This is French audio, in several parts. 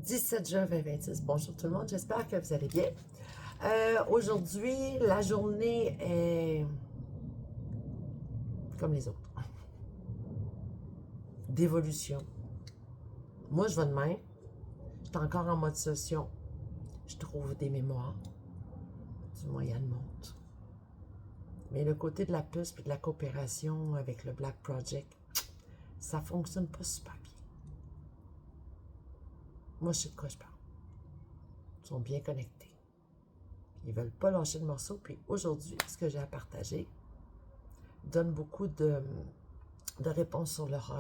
17 juin 2026. Bonjour tout le monde, j'espère que vous allez bien. Aujourd'hui, la journée est comme les autres. D'évolution. Moi, je vais demain. Je suis encore en mode session. Je trouve des mémoires. Du moyen de monte. Mais le côté de la puce et de la coopération avec le Black Project, ça fonctionne pas super bien. Moi, je sais de quoi je parle. Ils sont bien connectés. Ils veulent pas lâcher le morceau. Puis aujourd'hui, ce que j'ai à partager donne beaucoup de réponses sur leur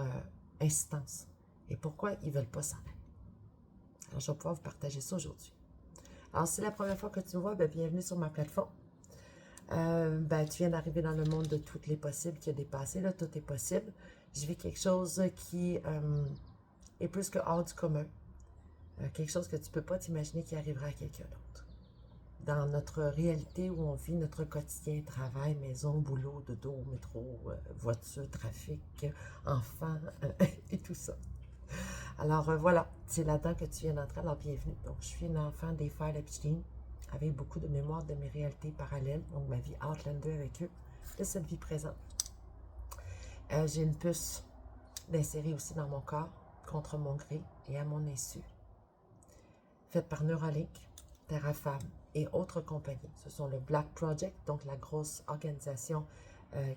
instance et pourquoi ils veulent pas s'en aller. Alors, je vais pouvoir vous partager ça aujourd'hui. Alors, si c'est la première fois que tu me vois, bienvenue sur ma plateforme. Tu viens d'arriver dans le monde de toutes les possibles qui a dépassé. Là, tout est possible. Je vis quelque chose qui est plus que hors du commun. Quelque chose que tu ne peux pas t'imaginer qui arrivera à quelqu'un d'autre. Dans notre réalité où on vit notre quotidien, travail, maison, boulot, dodo, métro, voiture, trafic, enfants et tout ça. Alors voilà, c'est là-dedans que tu viens d'entrer, alors bienvenue. Donc je suis une enfant des frères Epstein, avec beaucoup de mémoire de mes réalités parallèles, donc ma vie Outlander avec eux, de cette vie présente. J'ai une puce d'insérer aussi dans mon corps, contre mon gré et à mon insu, faite par Neuralink, Terrafam et autres compagnies. Ce sont le Black Project, donc la grosse organisation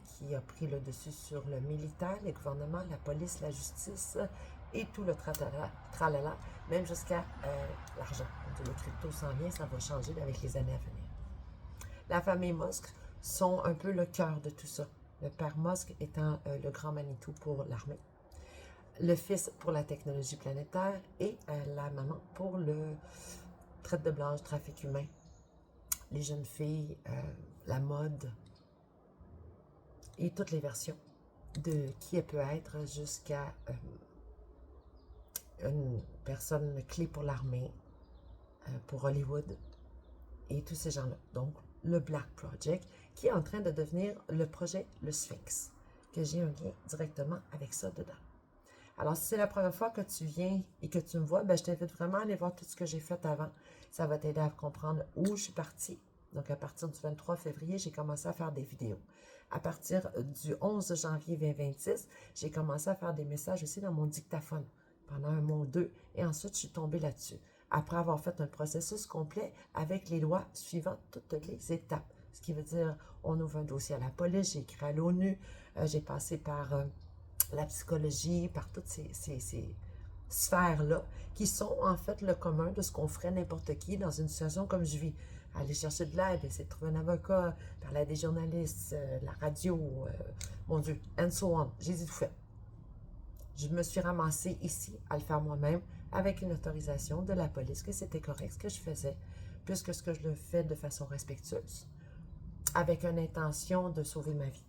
qui a pris le dessus sur le militaire, le gouvernement, la police, la justice et tout le tralala, même jusqu'à l'argent. Le crypto s'en vient, ça va changer avec les années à venir. La famille Musk sont un peu le cœur de tout ça. Le père Musk étant le grand Manitou pour l'armée, le fils pour la technologie planétaire et la maman pour le traite de blanche, trafic humain, les jeunes filles, la mode et toutes les versions de qui elle peut être jusqu'à une personne clé pour l'armée, pour Hollywood et tous ces gens-là. Donc, le Black Project qui est en train de devenir le projet Le Sphinx, que j'ai un lien directement avec ça dedans. Alors, si c'est la première fois que tu viens et que tu me vois, je t'invite vraiment à aller voir tout ce que j'ai fait avant. Ça va t'aider à comprendre où je suis partie. Donc, à partir du 23 février, j'ai commencé à faire des vidéos. À partir du 11 janvier 2026, j'ai commencé à faire des messages aussi dans mon dictaphone pendant un mois ou deux. Et ensuite, je suis tombée là-dessus. Après avoir fait un processus complet avec les lois suivant toutes les étapes. Ce qui veut dire, on ouvre un dossier à la police, j'ai écrit à l'ONU, j'ai passé par la psychologie, par toutes ces sphères-là, qui sont en fait le commun de ce qu'on ferait n'importe qui dans une situation comme je vis. Aller chercher de l'aide, essayer de trouver un avocat, parler à des journalistes, la radio, mon Dieu, and so on. J'ai tout fait. Je me suis ramassée ici à le faire moi-même avec une autorisation de la police que c'était correct ce que je faisais, puisque ce que je le fais de façon respectueuse, avec une intention de sauver ma vie,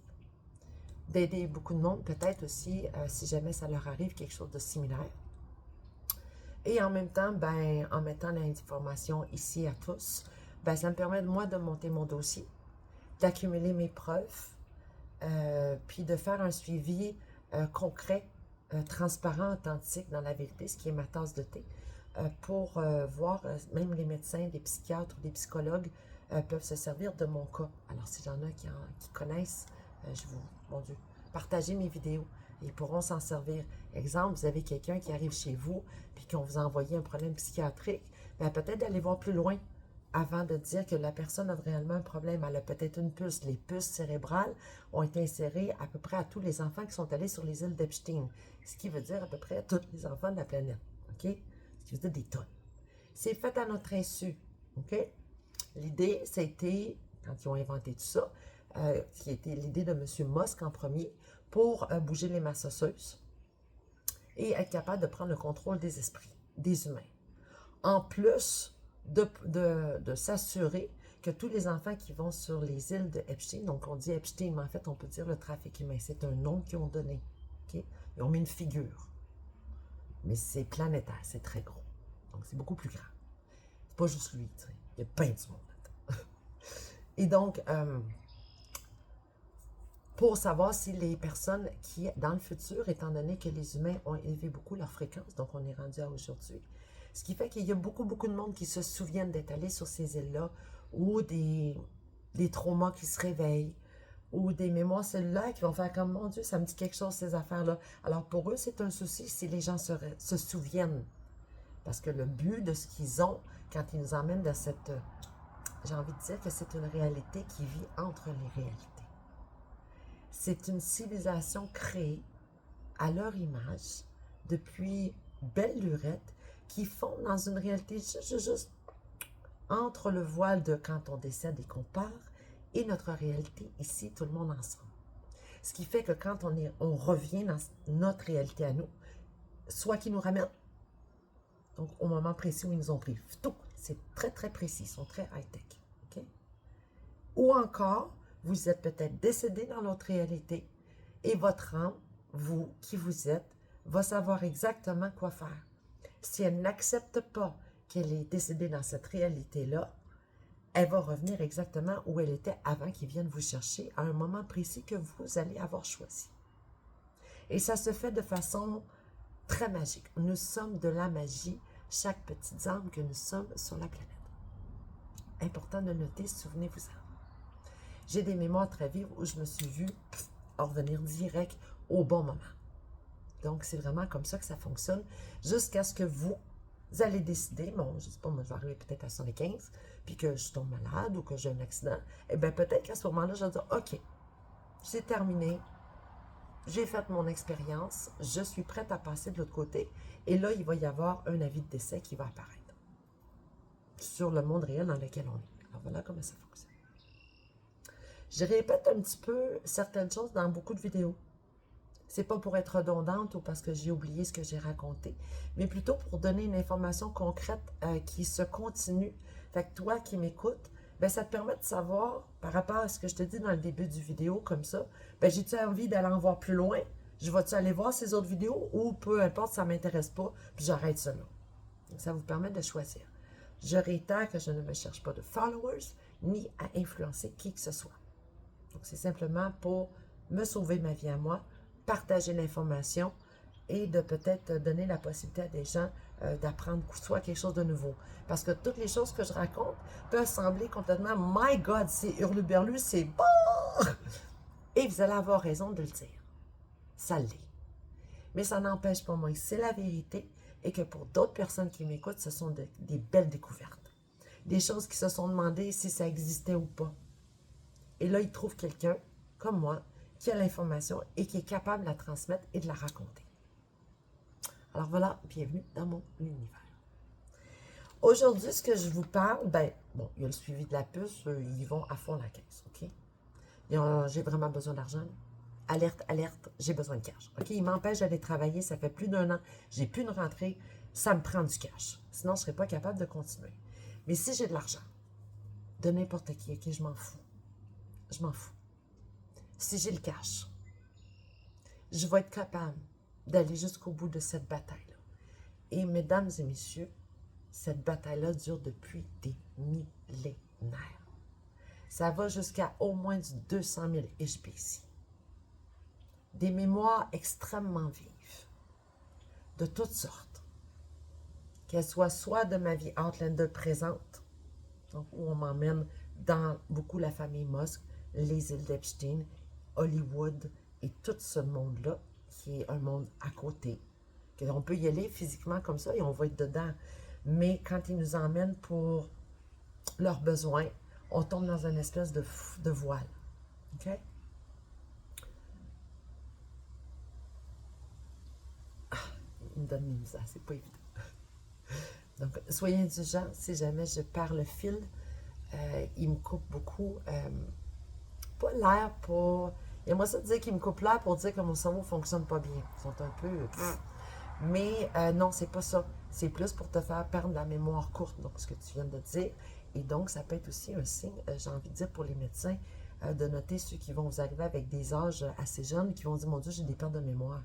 d'aider beaucoup de monde, peut-être aussi si jamais ça leur arrive quelque chose de similaire. Et en même temps, en mettant l'information ici à tous, ça me permet moi de monter mon dossier, d'accumuler mes preuves, puis de faire un suivi concret, transparent, authentique dans la vérité, ce qui est ma tasse de thé, pour voir, même les médecins, les psychiatres ou les psychologues peuvent se servir de mon cas. Alors, s'il y en a qui connaissent, mon Dieu, partagez mes vidéos. Ils pourront s'en servir. Exemple, vous avez quelqu'un qui arrive chez vous puis qu'on vous a envoyé un problème psychiatrique, peut-être d'aller voir plus loin avant de dire que la personne a réellement un problème. Elle a peut-être une puce. Les puces cérébrales ont été insérées à peu près à tous les enfants qui sont allés sur les îles d'Epstein, ce qui veut dire à peu près à tous les enfants de la planète. OK? Ce qui veut dire des tonnes. C'est fait à notre insu. OK? L'idée, c'était, quand ils ont inventé tout ça, qui était l'idée de M. Musk en premier, pour bouger les masses osseuses et être capable de prendre le contrôle des esprits, des humains. En plus de s'assurer que tous les enfants qui vont sur les îles de Epstein, donc on dit Epstein, mais en fait on peut dire le trafic humain, c'est un nom qu'ils ont donné. Okay? Ils ont mis une figure. Mais c'est planétaire, c'est très gros. Donc c'est beaucoup plus grand. C'est pas juste lui, tu sais. Il y a plein de monde là-dedans. Et donc, pour savoir si les personnes qui, dans le futur, étant donné que les humains ont élevé beaucoup leur fréquence, donc on est rendu à aujourd'hui, Ce qui fait qu'il y a beaucoup, beaucoup de monde qui se souviennent d'être allés sur ces îles-là, ou des traumas qui se réveillent, ou des mémoires cellulaires qui vont faire comme, mon Dieu, ça me dit quelque chose, ces affaires-là. Alors pour eux, c'est un souci si les gens se souviennent. Parce que le but de ce qu'ils ont, quand ils nous emmènent dans cette... J'ai envie de dire que c'est une réalité qui vit entre les réalités. C'est une civilisation créée à leur image, depuis belle lurette, qui font dans une réalité juste entre le voile de quand on décède et qu'on part, et notre réalité ici, tout le monde ensemble. Ce qui fait que quand on revient dans notre réalité à nous, soit qu'ils nous ramènent, donc au moment précis où ils nous ont pris, c'est très très précis, ils sont très high-tech. Okay? Ou encore, vous êtes peut-être décédé dans notre réalité et votre âme, vous qui vous êtes, va savoir exactement quoi faire. Si elle n'accepte pas qu'elle est décédée dans cette réalité-là, elle va revenir exactement où elle était avant qu'ils viennent vous chercher à un moment précis que vous allez avoir choisi. Et ça se fait de façon très magique. Nous sommes de la magie, chaque petite âme que nous sommes sur la planète. Important de noter, souvenez-vous-en. J'ai des mémoires très vives où je me suis vue revenir direct au bon moment. Donc, c'est vraiment comme ça que ça fonctionne, jusqu'à ce que vous allez décider, bon, je ne sais pas, moi, je vais arriver peut-être à 75, puis que je tombe malade ou que j'ai un accident, eh bien, peut-être qu'à ce moment-là, je vais dire, OK, c'est terminé, j'ai fait mon expérience, je suis prête à passer de l'autre côté, et là, il va y avoir un avis de décès qui va apparaître sur le monde réel dans lequel on est. Alors, voilà comment ça fonctionne. Je répète un petit peu certaines choses dans beaucoup de vidéos. C'est pas pour être redondante ou parce que j'ai oublié ce que j'ai raconté, mais plutôt pour donner une information concrète qui se continue. Fait que toi qui m'écoutes, ben ça te permet de savoir, par rapport à ce que je te dis dans le début du vidéo, comme ça, ben j'ai-tu envie d'aller en voir plus loin? Je vais-tu aller voir ces autres vidéos ou peu importe, ça ne m'intéresse pas, puis j'arrête ça là. Donc, ça vous permet de choisir. Je réitère que je ne me cherche pas de followers, ni à influencer qui que ce soit. Donc, c'est simplement pour me sauver ma vie à moi, partager l'information et de peut-être donner la possibilité à des gens d'apprendre soit quelque chose de nouveau. Parce que toutes les choses que je raconte peuvent sembler complètement « My God, c'est hurluberlu, c'est bon! » Et vous allez avoir raison de le dire. Ça l'est. Mais ça n'empêche pas moi que c'est la vérité et que pour d'autres personnes qui m'écoutent, ce sont des belles découvertes. Des choses qui se sont demandées si ça existait ou pas. Et là, ils trouvent quelqu'un, comme moi, qui a l'information et qui est capable de la transmettre et de la raconter. Alors voilà, bienvenue dans mon univers. Aujourd'hui, ce que je vous parle, ben, bon, il y a le suivi de la puce, ils vont à fond la caisse, OK? J'ai vraiment besoin d'argent. Alerte, alerte, j'ai besoin de cash. OK? Il m'empêche d'aller travailler, ça fait plus d'1 an, j'ai plus de rentrée, ça me prend du cash. Sinon, je ne serais pas capable de continuer. Mais si j'ai de l'argent, de n'importe qui, OK, je m'en fous. Je m'en fous. Si j'ai le cash, je vais être capable d'aller jusqu'au bout de cette bataille-là. Et mesdames et messieurs, cette bataille-là dure depuis des millénaires. Ça va jusqu'à au moins du 200 000 HPC. Des mémoires extrêmement vives, de toutes sortes. Qu'elles soient soit de ma vie Outlander présente, donc où on m'emmène dans beaucoup la famille Musk, les îles d'Epstein, Hollywood et tout ce monde-là, qui est un monde à côté. On peut y aller physiquement comme ça et on va être dedans. Mais quand ils nous emmènent pour leurs besoins, on tombe dans une espèce de voile. OK? Ah, il me donne une misère, c'est pas évident. Donc, soyez indulgents si jamais je perds le fil. Il me coupe beaucoup. Pas l'air pour... Et moi, ça dire qu'il me coupe l'air pour dire que mon cerveau ne fonctionne pas bien. Ils sont un peu... Mais non, c'est pas ça. C'est plus pour te faire perdre la mémoire courte, donc ce que tu viens de dire. Et donc, ça peut être aussi un signe, j'ai envie de dire pour les médecins, de noter ceux qui vont vous arriver avec des âges assez jeunes, qui vont dire, mon Dieu, j'ai des pertes de mémoire.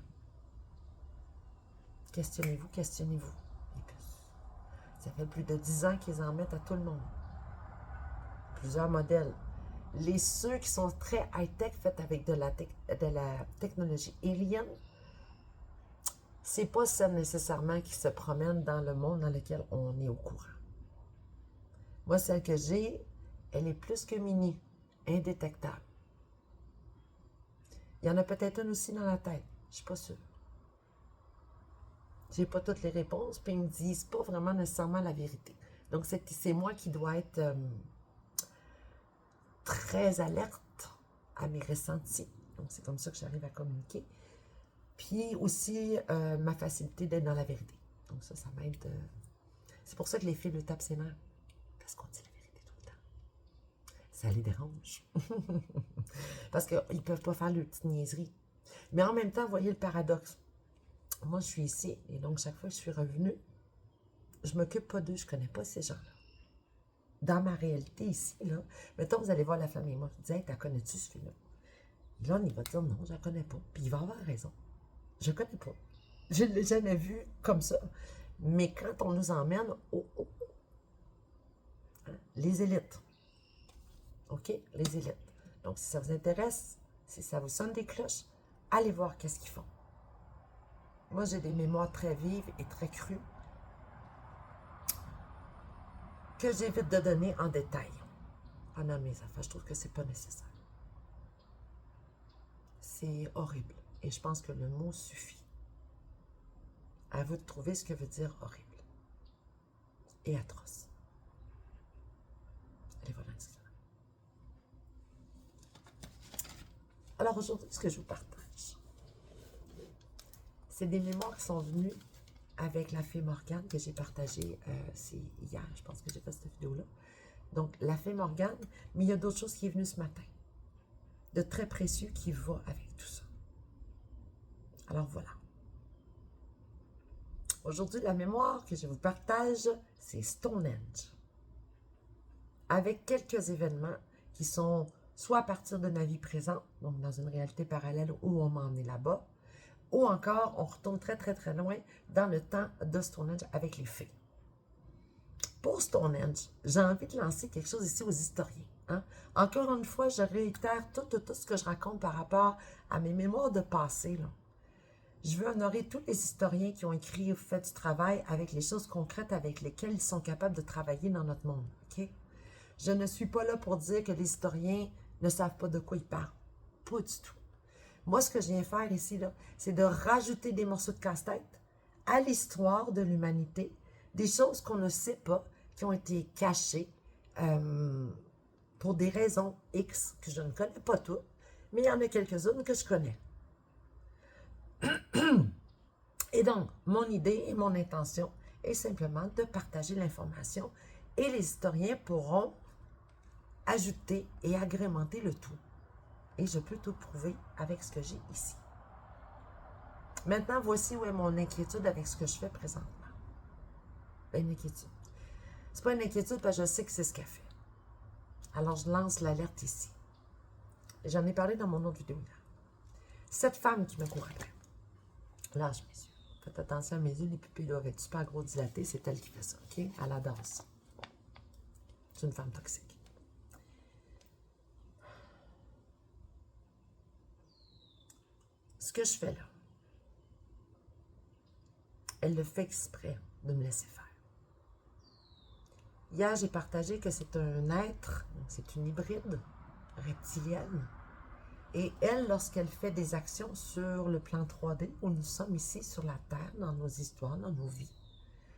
Questionnez-vous, questionnez-vous. Les puces. Ça fait plus de 10 ans qu'ils en mettent à tout le monde. Plusieurs modèles. Ceux qui sont très high-tech, faits avec de la technologie aérienne, c'est pas celle nécessairement qui se promène dans le monde dans lequel on est au courant. Moi, celle que j'ai, elle est plus que mini, indétectable. Il y en a peut-être une aussi dans la tête, je suis pas sûre. J'ai pas toutes les réponses, puis ils me disent pas vraiment nécessairement la vérité. Donc, c'est moi qui dois être très alerte à mes ressentis. Donc, c'est comme ça que j'arrive à communiquer. Puis aussi, ma facilité d'être dans la vérité. Donc ça m'aide. C'est pour ça que les filles le tapent ses nerfs. Parce qu'on dit la vérité tout le temps. Ça les dérange. Parce qu'ils ne peuvent pas faire leur petite niaiserie. Mais en même temps, voyez le paradoxe. Moi, je suis ici, et donc chaque fois que je suis revenue, je ne m'occupe pas d'eux, je ne connais pas ces gens-là. Dans ma réalité ici, là, mettons, vous allez voir la famille, moi, je dis, hey, t'as connais-tu ce fille-là? Là, on y va dire, non, je ne la connais pas. Puis il va avoir raison. Je ne connais pas. Je ne l'ai jamais vu comme ça. Mais quand on nous emmène les élites, OK? Les élites. Donc, si ça vous intéresse, si ça vous sonne des cloches, allez voir qu'est-ce qu'ils font. Moi, j'ai des mémoires très vives et très crues que j'évite de donner en détail pendant mes affaires. Je trouve que c'est pas nécessaire. C'est horrible. Et je pense que le mot suffit. À vous de trouver ce que veut dire horrible et atroce. Allez voir l'Instagram. Alors aujourd'hui, ce que je vous partage, c'est des mémoires qui sont venues avec la fée Morgane que j'ai partagée, c'est hier, je pense que j'ai fait cette vidéo-là. Donc, la fée Morgane, mais il y a d'autres choses qui est venues ce matin, de très précieux qui va avec tout ça. Alors voilà. Aujourd'hui, la mémoire que je vous partage, c'est Stonehenge. Avec quelques événements qui sont soit à partir de ma vie présente, donc dans une réalité parallèle où on m'en est là-bas, ou encore on retourne très très très loin dans le temps de Stonehenge avec les fées. Pour Stonehenge, j'ai envie de lancer quelque chose ici aux historiens. Hein? Encore une fois, je réitère tout ce que je raconte par rapport à mes mémoires de passé, là. Je veux honorer tous les historiens qui ont écrit ou fait du travail avec les choses concrètes avec lesquelles ils sont capables de travailler dans notre monde. Okay? Je ne suis pas là pour dire que les historiens ne savent pas de quoi ils parlent. Pas du tout. Moi, ce que je viens faire ici, c'est de rajouter des morceaux de casse-tête à l'histoire de l'humanité, des choses qu'on ne sait pas, qui ont été cachées pour des raisons X que je ne connais pas toutes, mais il y en a quelques-unes que je connais. Et donc, mon idée et mon intention est simplement de partager l'information et les historiens pourront ajouter et agrémenter le tout. Et je peux tout prouver avec ce que j'ai ici. Maintenant, voici où est mon inquiétude avec ce que je fais présentement. Une inquiétude. C'est pas une inquiétude parce que je sais que c'est ce qu'elle fait. Alors, je lance l'alerte ici. J'en ai parlé dans mon autre vidéo hier. Cette femme qui me court après. Lâche mes yeux. Faites attention à mes yeux, les pupilles doivent être super gros dilatées. C'est elle qui fait ça, OK? Elle adore ça. C'est une femme toxique. Ce que je fais là, elle le fait exprès de me laisser faire. Hier, j'ai partagé que c'est un être, c'est une hybride reptilienne. Et elle, lorsqu'elle fait des actions sur le plan 3D, où nous sommes ici sur la Terre, dans nos histoires, dans nos vies,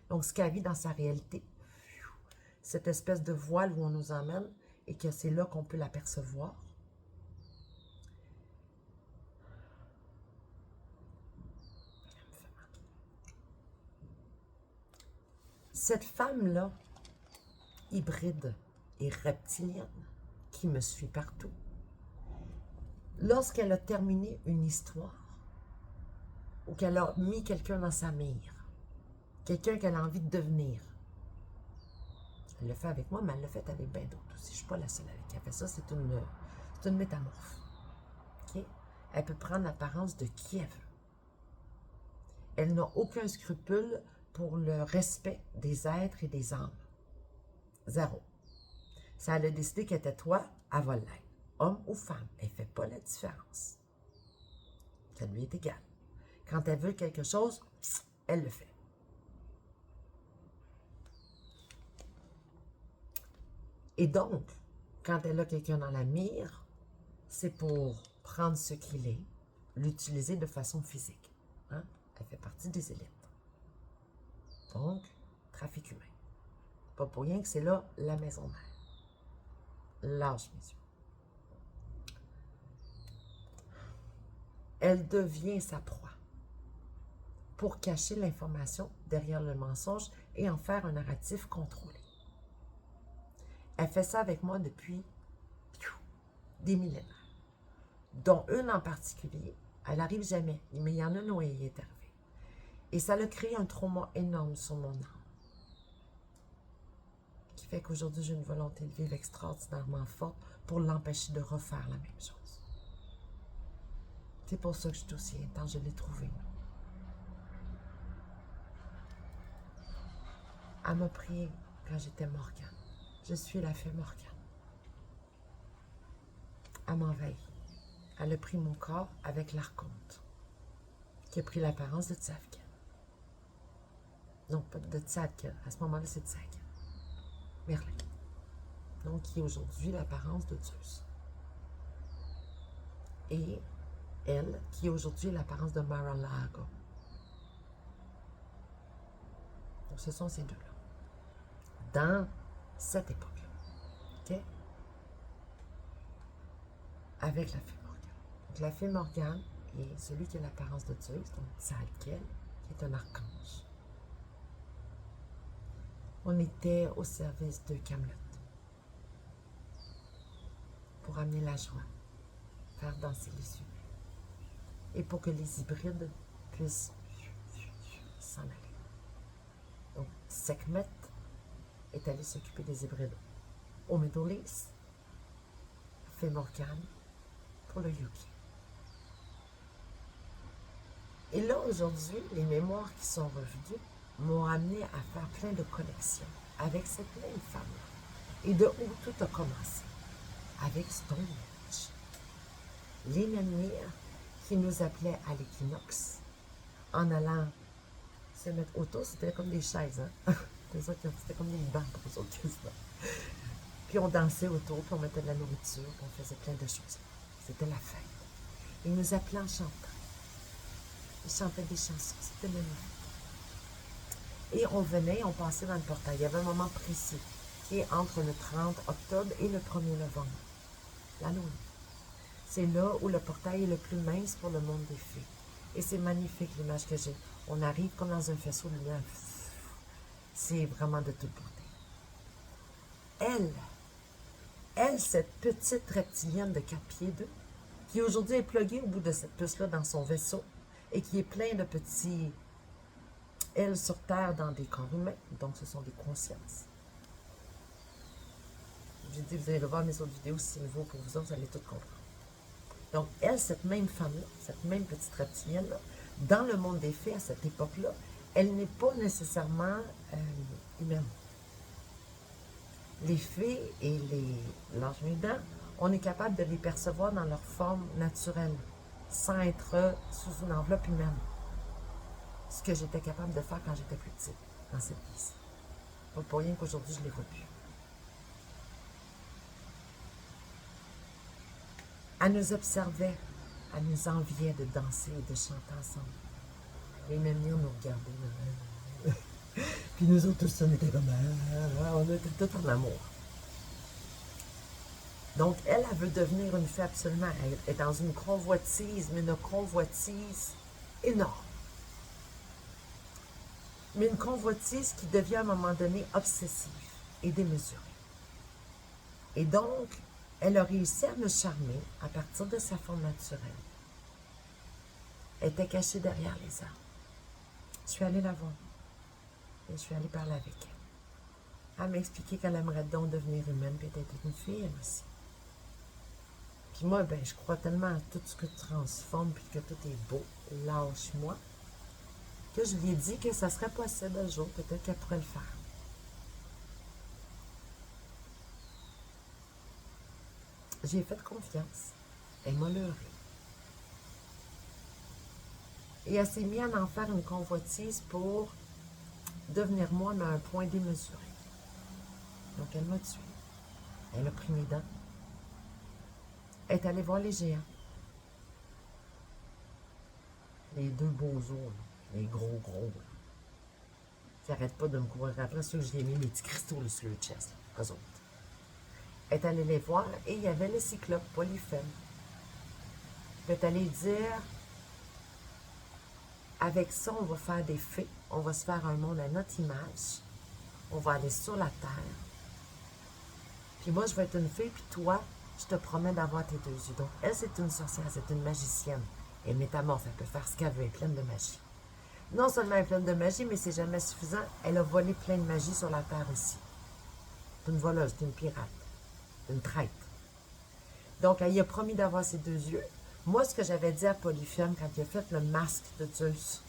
donc ce qu'elle vit dans sa réalité, cette espèce de voile où on nous emmène et que c'est là qu'on peut l'apercevoir. Cette femme-là, hybride et reptilienne, qui me suit partout, lorsqu'elle a terminé une histoire, ou qu'elle a mis quelqu'un dans sa mire, quelqu'un qu'elle a envie de devenir, elle le fait avec moi, mais elle le fait avec bien d'autres aussi. Je ne suis pas la seule avec qui elle fait ça, c'est une métamorphe. Okay? Elle peut prendre l'apparence de qui elle veut. Elle n'a aucun scrupule pour le respect des êtres et des âmes. Zéro. Si elle a décidé qu'elle était toi, elle va l'être. Homme ou femme, elle ne fait pas la différence. Ça lui est égal. Quand elle veut quelque chose, elle le fait. Et donc, quand elle a quelqu'un dans la mire, c'est pour prendre ce qu'il est, l'utiliser de façon physique. Hein? Elle fait partie des élites. Donc, trafic humain. Pas pour rien que c'est là la maison mère. Lâche mes yeux. Elle devient sa proie pour cacher l'information derrière le mensonge et en faire un narratif contrôlé. Elle fait ça avec moi depuis des millénaires, dont une en particulier. Elle n'arrive jamais, mais il y en a une où elle est arrivée. Et ça a créé un trauma énorme sur mon âme, qui fait qu'aujourd'hui, j'ai une volonté de vivre extraordinairement forte pour l'empêcher de refaire la même chose. C'est pour ça que je suis aussi intense, je l'ai trouvé. Elle m'a prié quand j'étais Morgane. Je suis la fée Morgane. Elle m'envahit. Elle a pris mon corps avec l'archonte, qui a pris l'apparence de Tzadkin. Non, pas de Tzadkin. À ce moment-là, c'est Tzadkin. Merlin. Donc, qui est aujourd'hui l'apparence de Zeus. Et elle, qui est aujourd'hui l'apparence de Mar-a-Lago. Donc, ce sont ces deux-là. Dans cette époque-là. OK? Avec la fée Morgane. Donc, la fée Morgane est celui qui a l'apparence de Zeus, donc Tzadkin, qui est un archange. On était au service de Camelot pour amener la joie, faire danser les humains et pour que les hybrides puissent s'en aller. Donc, Sekhmet est allé s'occuper des hybrides au Middle East, fait Morgane pour le UK. Et là, aujourd'hui, les mémoires qui sont revenues m'ont amené à faire plein de connexions avec cette même femme-là. Et de où tout a commencé? Avec Stonehenge. Les Menhirs qui nous appelaient à l'équinoxe en allant se mettre autour, c'était comme des chaises, hein? C'était comme des bancs pour eux autres, quasiment. Puis on dansait autour, puis on mettait de la nourriture, puis on faisait plein de choses. C'était la fête. Ils nous appelaient en chantant. Ils chantaient des chansons, c'était magnifique. Et on venait, on passait dans le portail. Il y avait un moment précis, qui est entre le 30 octobre et le 1er novembre. L'Halloween. C'est là où le portail est le plus mince pour le monde des fées. Et c'est magnifique l'image que j'ai. On arrive comme dans un faisceau de lumière. C'est vraiment de toute beauté. Elle, cette petite reptilienne de 4 pieds 2, qui aujourd'hui est pluguée au bout de cette puce-là dans son vaisseau et qui est plein de petits ailes sur terre dans des corps humains, donc ce sont des consciences. J'ai dit, vous allez revoir mes autres vidéos si c'est nouveau pour vous autres, vous allez tout comprendre. Donc, elle, cette même femme-là, cette même petite reptilienne-là, dans le monde des fées, à cette époque-là, elle n'est pas nécessairement humaine. Les fées et l'ange Médan, on est capable de les percevoir dans leur forme naturelle, sans être sous une enveloppe humaine. Ce que j'étais capable de faire quand j'étais plus petite, dans cette vie. Pas pour rien qu'aujourd'hui, je ne les vois plus. Elle nous observait, elle nous enviait de danser et de chanter ensemble. Les Menhirs nous regardaient. Puis nous autres, tous, on était comme... on était tous en amour. Donc, elle veut devenir une fée absolument. Elle est dans une convoitise, mais une convoitise énorme. Mais une convoitise qui devient à un moment donné obsessive et démesurée. Et donc, elle a réussi à me charmer à partir de sa forme naturelle. Elle était cachée derrière les arbres. Je suis allée la voir. Et je suis allée parler avec elle. Elle m'a expliqué qu'elle aimerait donc devenir humaine et d'être une fille, elle aussi. Puis moi, ben, je crois tellement à tout ce que tu transformes puis que tout est beau. Lâche-moi. Que je lui ai dit que ça serait possible un jour, peut-être qu'elle pourrait le faire. J'ai fait confiance. Elle m'a leurré. Et elle s'est mise à en faire une convoitise pour devenir moi, mais à un point démesuré. Donc, elle m'a tué. Elle a pris mes dents. Elle est allée voir les géants. Les deux beaux os, là. Les gros, là. Qui n'arrêtent pas de me courir après. Ceux que j'ai mis, les petits cristaux là, sur le chest, là, eux autres. Elle est allée les voir et il y avait le cyclope, Polyphème. Elle est allée dire, avec ça, on va faire des fées. On va se faire un monde à notre image. On va aller sur la terre. Puis moi, je vais être une fée, puis toi, je te promets d'avoir tes 2 yeux. Donc, elle, c'est une sorcière, c'est une magicienne. Elle est métamorphe, elle peut faire ce qu'elle veut, elle est pleine de magie. Non seulement elle est pleine de magie, mais c'est jamais suffisant. Elle a volé plein de magie sur la terre ici. C'est une voleuse, c'est une pirate, c'est une traître. Donc, elle y a promis d'avoir ses 2 yeux. Moi, ce que j'avais dit à Polyphème quand il a fait le masque de Zeus,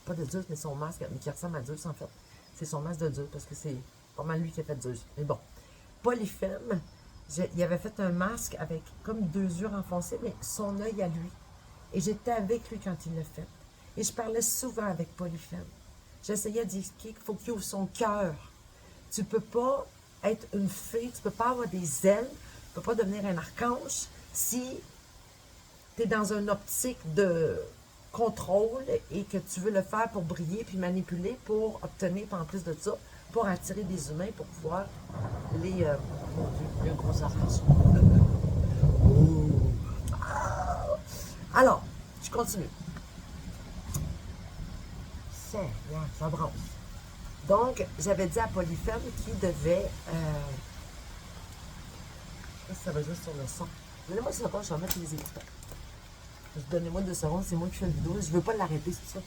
pas de Zeus, mais son masque, mais qui ressemble à Zeus en fait, c'est son masque de Zeus, parce que c'est pas mal lui qui a fait Zeus. Mais bon, Polyphème, il avait fait un masque avec comme 2 yeux renfoncés, mais son œil à lui. Et j'étais avec lui quand il l'a fait. Et je parlais souvent avec Polyphème. J'essayais d'expliquer qu'il faut qu'il ouvre son cœur. Tu ne peux pas être une fée, tu ne peux pas avoir des ailes, tu ne peux pas devenir un archange si tu es dans une optique de contrôle et que tu veux le faire pour briller puis manipuler pour obtenir, en plus de ça, pour attirer des humains pour pouvoir les... mon Dieu, le gros orage. Alors, je continue. Seigneur, ça brasse. Donc, j'avais dit à Polyphème qu'il devait... Qu'est-ce que ça veut dire sur le son? Donnez-moi 2 secondes, je vais mettre les écouteurs. Donnez-moi 2 secondes, c'est moi qui fais la vidéo. Je ne veux pas l'arrêter, c'est ça.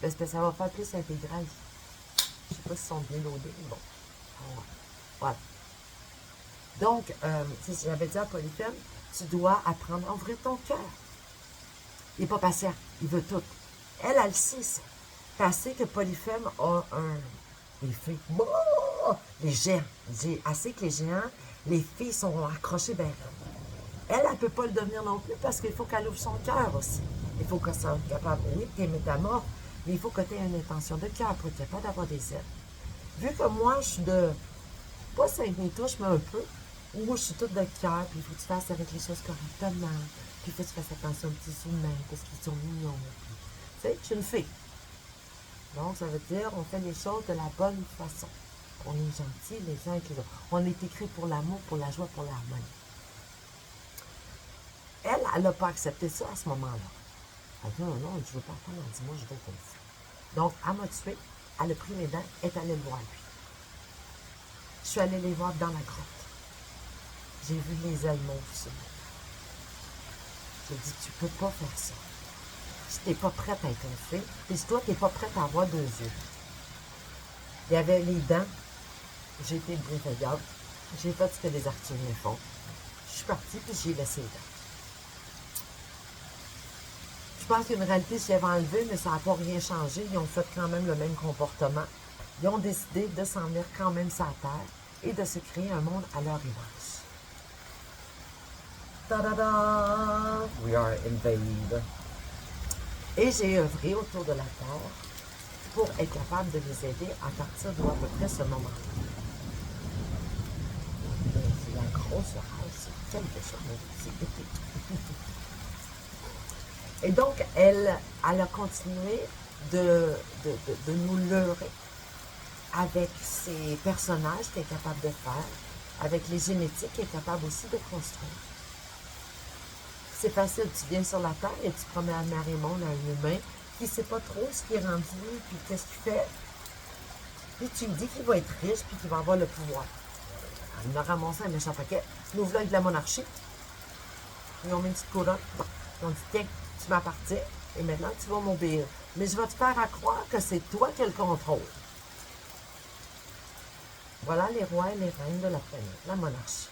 Parce que ça va faire plus intégral. Je ne sais pas s'ils sont bien loadés, mais bon. Voilà. Donc, j'avais dit à Polyphème, tu dois apprendre à ouvrir ton cœur. Il n'est pas patient, il veut tout. Elle, elle sait ça. Elle sait que Polyphème a les filles, les géants. Elle sait que les géants, les filles sont accrochées bien. Elle ne peut pas le devenir non plus parce qu'il faut qu'elle ouvre son cœur aussi. Il faut qu'elle soit capable, oui, tu es métamorphe, mais il faut que tu aies une intention de cœur pour être capable d'avoir des ailes. Vu que moi, je suis de, pas 5 touches, mais un peu, où je suis toute de cœur, puis il faut que tu fasses avec les choses correctement, puis il faut que tu fasses attention aux petits humains parce qu'ils sont mignons. Tu sais, je suis une fille. Donc, ça veut dire on fait les choses de la bonne façon. On est gentils les uns avec les autres. On est écrit pour l'amour, pour la joie, pour l'harmonie. Elle n'a pas accepté ça à ce moment-là. Elle a dit non, non, je ne veux pas attendre, dis-moi, je veux comme ça. Donc, elle m'a tué, elle a pris mes dents, elle est allée le voir lui. Je suis allée les voir dans la grotte. J'ai vu les ailes mauves sur lui. J'ai dit, tu peux pas faire ça. Si tu n'es pas prête à être une fille, et si toi, tu n'es pas prête à avoir 2 yeux. Il y avait les dents. J'ai été briève. J'ai fait ce que les Arthuriens font. Je suis partie, puis j'ai laissé les dents. Je pense qu'une réalité, je l'avais enlevé, mais ça n'a pas rien changé. Ils ont fait quand même le même comportement. Ils ont décidé de s'en venir quand même sur la terre et de se créer un monde à leur image. Ta-da-da! We are invaded. Et j'ai œuvré autour de la terre pour être capable de les aider à partir d'à peu près ce moment-là. C'est la grosse rage, c'est quelque chose, c'est épique. Et donc, elle a continué de nous leurrer avec ses personnages qu'elle est capable de faire, avec les génétiques qu'elle est capable aussi de construire. C'est facile, tu viens sur la Terre et tu promets à Marie Monde, à un humain, qui ne sait pas trop ce qui est rendu, puis qu'est-ce qu'il fait. Puis tu lui dis qu'il va être riche, puis qu'il va avoir le pouvoir. Alors, il m'a ramassé un méchant paquet. Nous voilà avec de la monarchie. Ils ont mis une petite couronne. Ils ont dit, tiens, tu m'appartiens, et maintenant tu vas m'obéir. Mais je vais te faire à croire que c'est toi qui as le contrôle. Voilà les rois et les reines de la planète, la monarchie.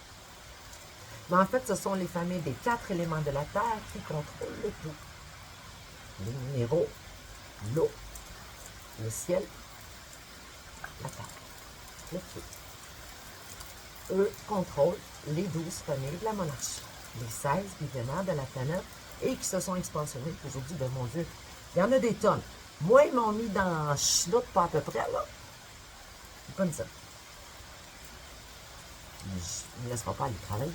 Mais en fait, ce sont les familles des 4 éléments de la Terre qui contrôlent le tout. Les minéraux, l'eau, le ciel, la terre, le feu. eux, contrôlent les 12 familles de la monarchie. Les 16 millionnaires de la planète et qui se sont expansionnés. Aujourd'hui, ben mon Dieu, il y en a des tonnes. Moi, ils m'ont mis dans la chenoute, pas à peu près, là. C'est comme ça. Je ne me laisserai pas aller travailler.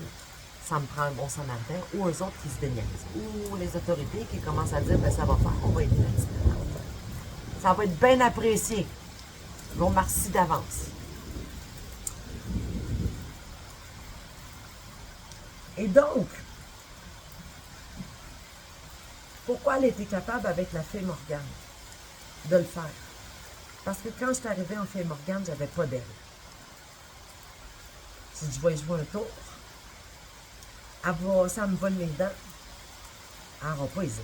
Ça me prend un bon samaritain ou eux autres qui se déniaisent. Ou les autorités qui commencent à dire, ben ça va faire, on va aider là-dessus. Ça va être bien apprécié. Je vous remercie d'avance. Et donc, pourquoi elle était capable avec la fée Morgane de le faire? Parce que quand je suis arrivée en fée Morgane, j'avais pas d'elle. Si je vais jouer un tour, ça me vole les dents, elle n'aura pas les ailes.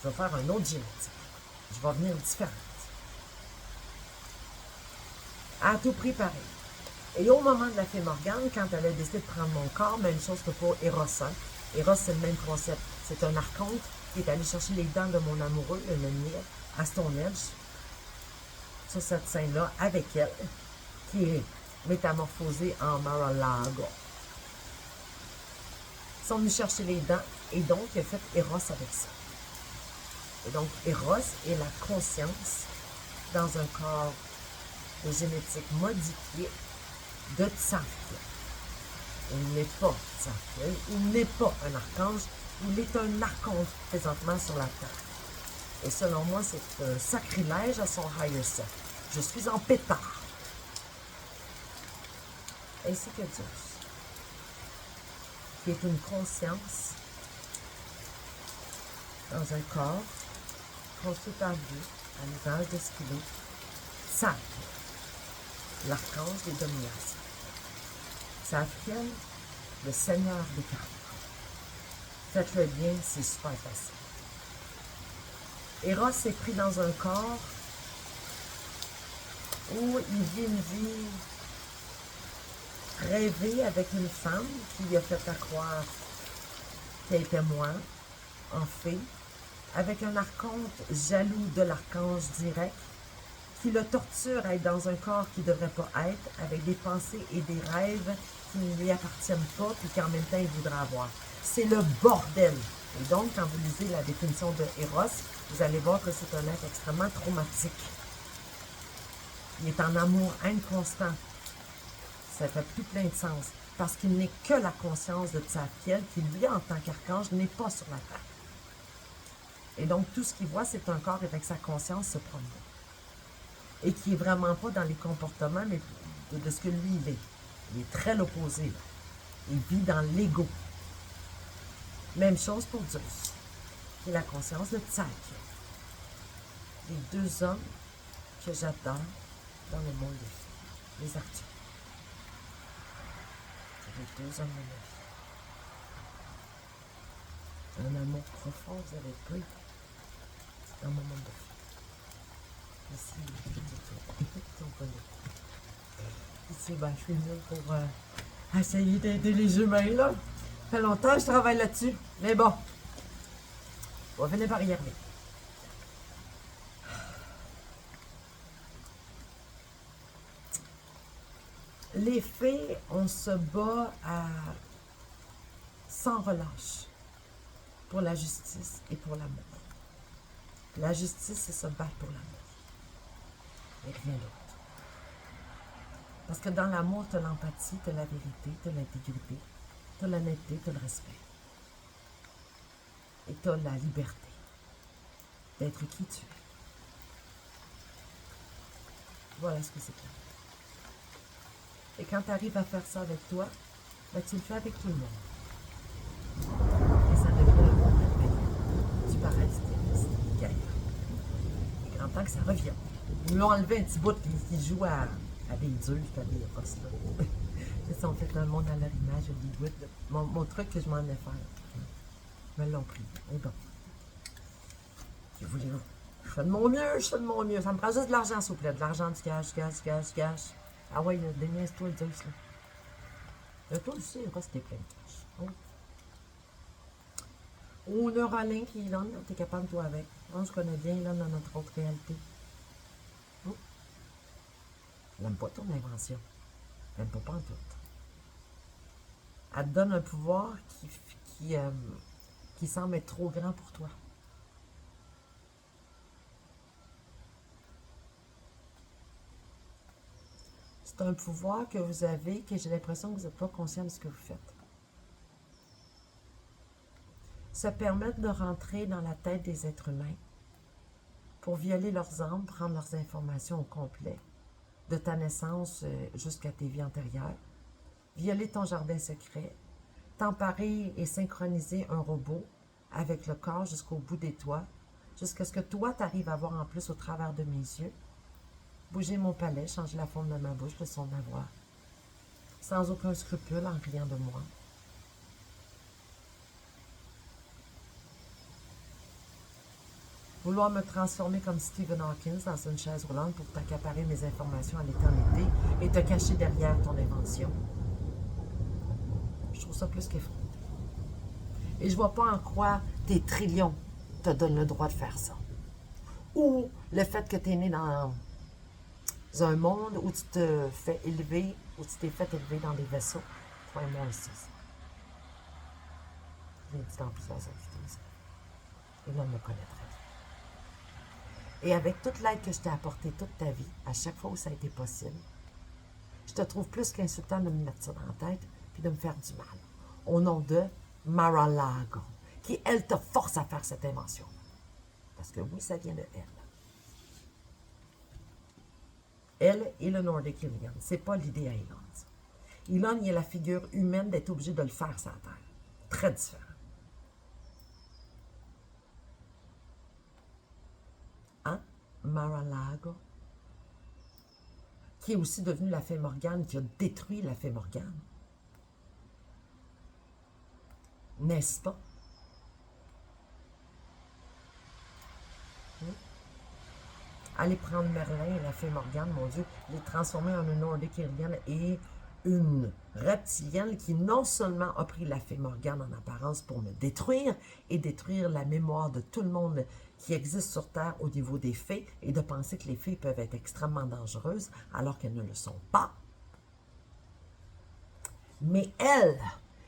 Je vais faire un autre génétique. Je vais venir différente. À tout prix pareil. Et au moment de la fée Morgane, quand elle a décidé de prendre mon corps, même chose que pour Eros. Eros, c'est le même concept. C'est un archonte qui est allé chercher les dents de mon amoureux, le menhir, à Stonehenge, sur cette scène-là, avec elle, qui est métamorphosée en Mar-a-Lago. Ils sont venus chercher les dents, et donc il a fait Eros avec ça. Et donc, Eros est la conscience dans un corps de génétique modifié de Tsarkiel. Il n'est pas Tsarkiel, il n'est pas un archange, il est un archonte présentement sur la terre. Et selon moi, c'est un sacrilège à son higher self. Je suis en pétard. Ainsi que Zeus, qui est une conscience dans un corps construit par Dieu, à l'image de ce qu'il est, Tsarkiel, l'archange des dominations. Tsarkiel, le seigneur des cartes. Faites-le bien, c'est super facile. Eros s'est pris dans un corps où il vit une vie rêvée avec une femme qui lui a fait croire qu'elle était moi, en fée, avec un archonte jaloux de l'archange direct, qui le torture à être dans un corps qui ne devrait pas être, avec des pensées et des rêves qui ne lui appartiennent pas, puis qu'en même temps il voudrait avoir. C'est le bordel. Et donc, quand vous lisez la définition de Eros, vous allez voir que c'est un être extrêmement traumatique. Il est en amour inconstant. Ça fait plus plein de sens. Parce qu'il n'est que la conscience de Tsarkiel, qui lui, en tant qu'archange, n'est pas sur la terre. Et donc, tout ce qu'il voit, c'est un corps avec sa conscience se promener. Et qui n'est vraiment pas dans les comportements, mais de ce que lui, il est. Il est très l'opposé. Il vit dans l'ego. Même chose pour Zeus, qui est la conscience de Tsarkiel. Les deux hommes que j'adore dans le monde des filles, les Arthur. Les deux hommes de ma vie. Un amour profond, vous avez peu dans mon monde de filles. Ici, on connaît. Ici, ben, je suis venue pour essayer d'aider les humains, là. Ça fait longtemps que je travaille là-dessus. Mais bon, on va finir par y arriver. Les fées, on se bat sans relâche pour la justice et pour l'amour. La justice, c'est se battre pour l'amour. Et rien d'autre. Parce que dans l'amour, tu as l'empathie, tu as la vérité, tu as l'intégrité, tu as l'honnêteté, tu as le respect. Et tu as la liberté d'être qui tu es. Voilà ce que c'est clair. Et quand tu arrives à faire ça avec toi, ben, tu le fais avec tout le monde. Et ça devient le monde merveilleux. Tu paralyses tes fils, guerre. Il est grand temps que ça revienne. Ils lui ont enlevé un petit bout qui joue à des dieux, à des postes. Ils sont fait un monde à leur image, Hollywood. Mon truc que je m'en ai faire. Ils me l'ont pris. Et bon. Que voulez-vous? Je fais de mon mieux, je fais de mon mieux. Ça me prend juste de l'argent, s'il vous plaît. De l'argent, du cash, cash. Ah ouais, déniaise-toi le Zeus, là. Toi aussi, il reste plein de cash. Oh. Oh, Neuralink, Elon, t'es capable, toi, avec. On se connaît bien, là, dans notre autre réalité. Oh. Je n'aime pas ton invention. Elle ne peut pas en tout. Elle te donne un pouvoir qui semble être trop grand pour toi. C'est un pouvoir que vous avez, que j'ai l'impression que vous n'êtes pas conscient de ce que vous faites. Se permettre de rentrer dans la tête des êtres humains pour violer leurs âmes, prendre leurs informations au complet, de ta naissance jusqu'à tes vies antérieures, violer ton jardin secret, t'emparer et synchroniser un robot avec le corps jusqu'au bout des toits, jusqu'à ce que toi, tu arrives à voir en plus au travers de mes yeux, bouger mon palais, changer la forme de ma bouche, le son de ma voix, sans aucun scrupule, en riant de moi. Vouloir me transformer comme Stephen Hawking dans une chaise roulante pour t'accaparer mes informations à l'éternité et te cacher derrière ton invention. Je trouve ça plus qu'effrayant. Et je vois pas en quoi tes trillions te donnent le droit de faire ça. Ou le fait que tu es né dans un monde où tu te fais élever, où tu t'es fait élever dans des vaisseaux. Crois-moi ici. Je l'ai dit dans plusieurs invités. Et l'on me connaîtrait. Et avec toute l'aide que je t'ai apportée toute ta vie, à chaque fois où ça a été possible, je te trouve plus qu'insultant de me mettre ça dans la tête puis de me faire du mal. Au nom de Mar-a-Lago, qui, elle, te force à faire cette invention. Parce que oui, ça vient de elle. Elle et le Nordic Elon. C'est pas l'idée à Elon. Elon, il est la figure humaine d'être obligé de le faire sur la Terre. Très différent. Hein? Mar-a-Lago, qui est aussi devenue la fée Morgane, qui a détruit la fée Morgane. N'est-ce pas? Aller prendre Merlin et la fée Morgane, mon Dieu, les transformer en une Nordic Elon et une reptilienne qui non seulement a pris la fée Morgane en apparence pour me détruire et détruire la mémoire de tout le monde qui existe sur Terre au niveau des fées et de penser que les fées peuvent être extrêmement dangereuses alors qu'elles ne le sont pas. Mais elle,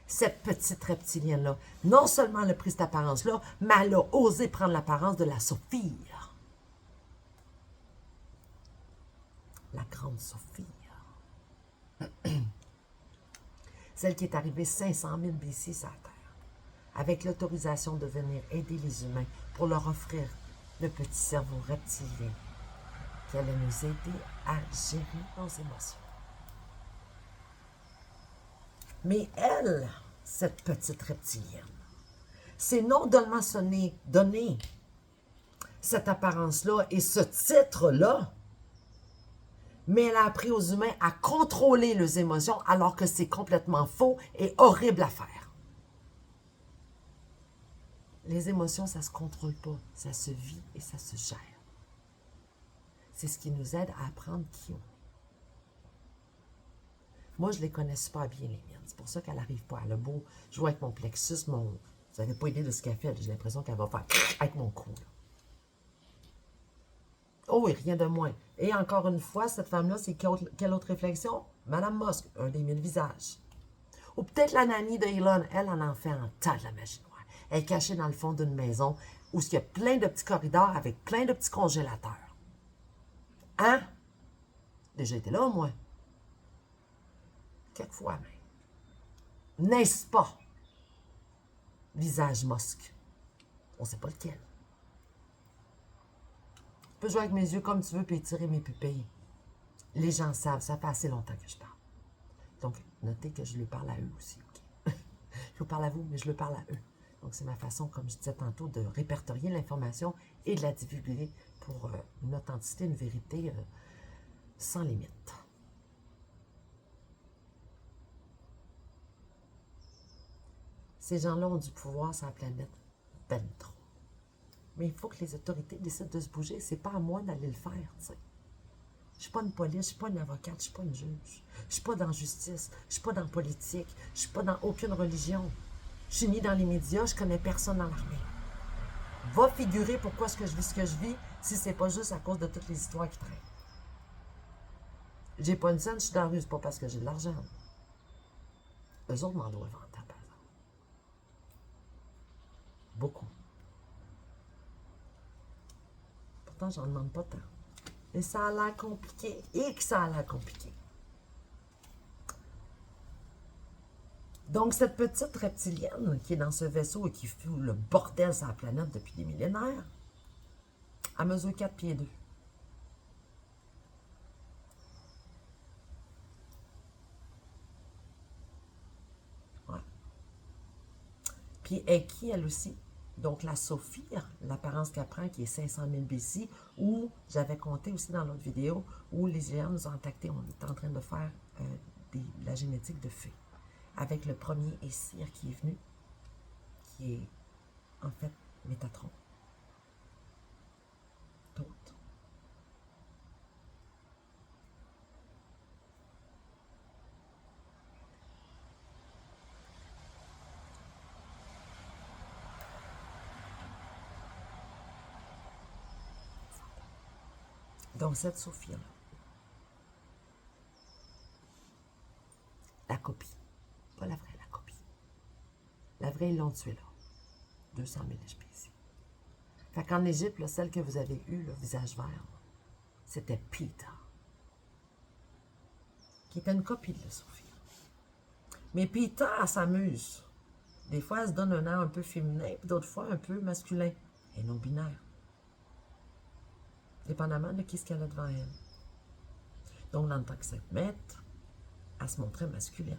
cette petite reptilienne-là, non seulement elle a pris cette apparence-là, mais elle a osé prendre l'apparence de la Sophie. La grande Sophie. Celle qui est arrivée 500 000 BC sur la Terre, avec l'autorisation de venir aider les humains pour leur offrir le petit cerveau reptilien qui allait nous aider à gérer nos émotions. Mais elle, cette petite reptilienne, c'est non seulement donner cette apparence-là et ce titre-là, mais elle a appris aux humains à contrôler leurs émotions alors que c'est complètement faux et horrible à faire. Les émotions, ça ne se contrôle pas, ça se vit et ça se gère. C'est ce qui nous aide à apprendre qui on est. Moi, je les connais super bien, les miennes. C'est pour ça qu'elle n'arrive pas. Elle a beau jouer avec mon plexus, vous n'avez pas idée de ce qu'elle fait. J'ai l'impression qu'elle va faire avec mon cou. Oh oui, rien de moins. Et encore une fois, cette femme-là, c'est quelle autre réflexion? Madame Musk, un des 1000 visages. Ou peut-être la nanny de Elon, elle en fait un tas de la magie noire. Elle est cachée dans le fond d'une maison où il y a plein de petits corridors avec plein de petits congélateurs. Hein? Déjà été là, moi. Quelquefois même. N'est-ce pas? Visage Musk. On ne sait pas lequel. Tu peux jouer avec mes yeux comme tu veux puis étirer mes pupilles. Les gens savent, ça fait assez longtemps que je parle. Donc, notez que je lui parle à eux aussi. Okay? Je vous parle à vous, mais je le parle à eux. Donc, c'est ma façon, comme je disais tantôt, de répertorier l'information et de la divulguer pour une authenticité, une vérité sans limite. Ces gens-là ont du pouvoir sur la planète, ben trop. Mais il faut que les autorités décident de se bouger. C'est pas à moi d'aller le faire, tu sais. Je suis pas une police, je suis pas une avocate, je suis pas une juge. Je suis pas dans la justice, je suis pas dans la politique, je suis pas dans aucune religion. Je suis ni dans les médias, je connais personne dans l'armée. Va figurer pourquoi est-ce que je vis ce que je vis si c'est pas juste à cause de toutes les histoires qui traînent. J'ai pas une scène, je suis dans la rue, c'est pas parce que j'ai de l'argent. Eux autres m'en doivent en temps, par exemple. Beaucoup. Pourtant, j'en demande pas tant. Et ça a l'air compliqué. Et que ça a l'air compliqué. Donc, cette petite reptilienne qui est dans ce vaisseau et qui fout le bordel sur la planète depuis des millénaires, elle mesure 4 pieds 2. Ouais. Puis, elle est qui, elle aussi? Donc, la Sophia, l'apparence qu'elle prend, qui est 500 000 BC, où j'avais compté aussi dans l'autre vidéo, où les géants nous ont contactés, on est en train de faire la génétique de fées. Avec le premier Essir qui est venu, qui est en fait Métatron. D'autres. Donc, cette Sophia-là, la copie, pas la vraie, la copie. La vraie, ils l'ont tuée là. 200 000 HPC. Fait qu'en Égypte, là, celle que vous avez eue, le visage vert, c'était Peter, qui était une copie de la Sophia. Mais Peter, elle s'amuse. Des fois, elle se donne un air un peu féminin, puis d'autres fois, un peu masculin et non binaire. Dépendamment de qui ce qu'elle a devant elle. Donc, dans le temps que cette maître, elle se montrait masculine.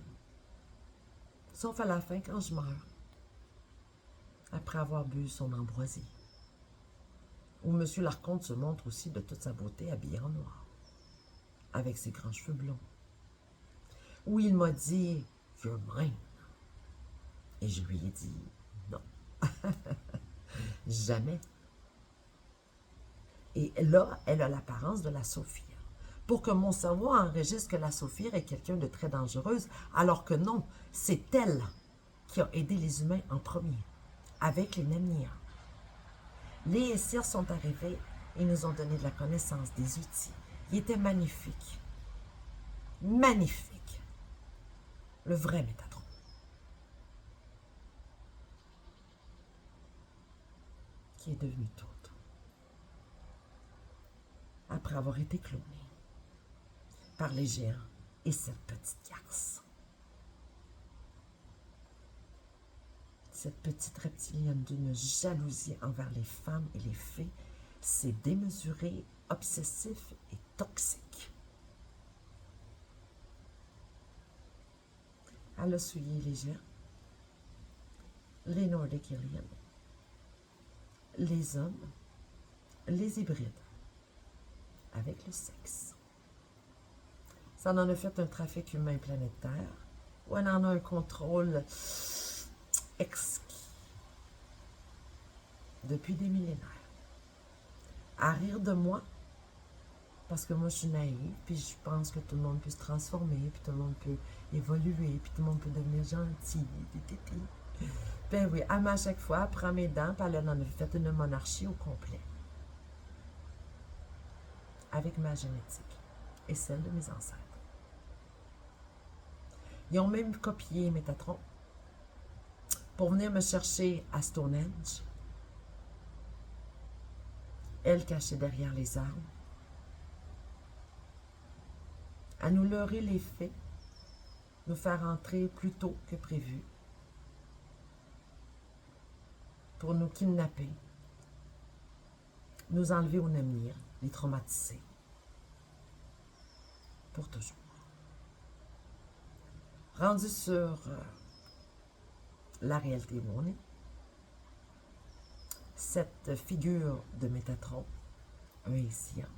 Sauf à la fin, quand je meurs, après avoir bu son ambroisie, où M. l'Archonte se montre aussi de toute sa beauté habillé en noir, avec ses grands cheveux blonds, où il m'a dit « You're mine ». Et je lui ai dit « Non, jamais ». Et là, elle a l'apparence de la Sophia. Pour que mon cerveau enregistre que la Sophia est quelqu'un de très dangereuse, alors que non, c'est elle qui a aidé les humains en premier, avec les Nemniens. Les Essirs sont arrivés et nous ont donné de la connaissance, des outils. Ils étaient magnifiques. Magnifiques. Le vrai Métatron. Qui est devenu tout. Après avoir été cloné par les géants et cette petite garce. Cette petite reptilienne d'une jalousie envers les femmes et les fées, c'est démesuré, obsessif et toxique. Elle a souillé les géants, les Nordic Aliens, les hommes, les hybrides, avec le sexe. Ça en a fait un trafic humain planétaire, où elle en a un contrôle exquis depuis des millénaires. À rire de moi, parce que moi je suis naïve, puis je pense que tout le monde peut se transformer, puis tout le monde peut évoluer, puis tout le monde peut devenir gentil, ben oui, elle m'a à chaque fois, elle prend mes dents, puis elle en a fait une monarchie au complet. Avec ma génétique et celle de mes ancêtres. Ils ont même copié Métatron pour venir me chercher à Stonehenge. Elle cachée derrière les arbres. À nous leurrer les faits, nous faire entrer plus tôt que prévu, pour nous kidnapper, nous enlever au Nemnir, les traumatiser, pour toujours. Rendu sur la réalité où on est, cette figure de Métatron, un Essien,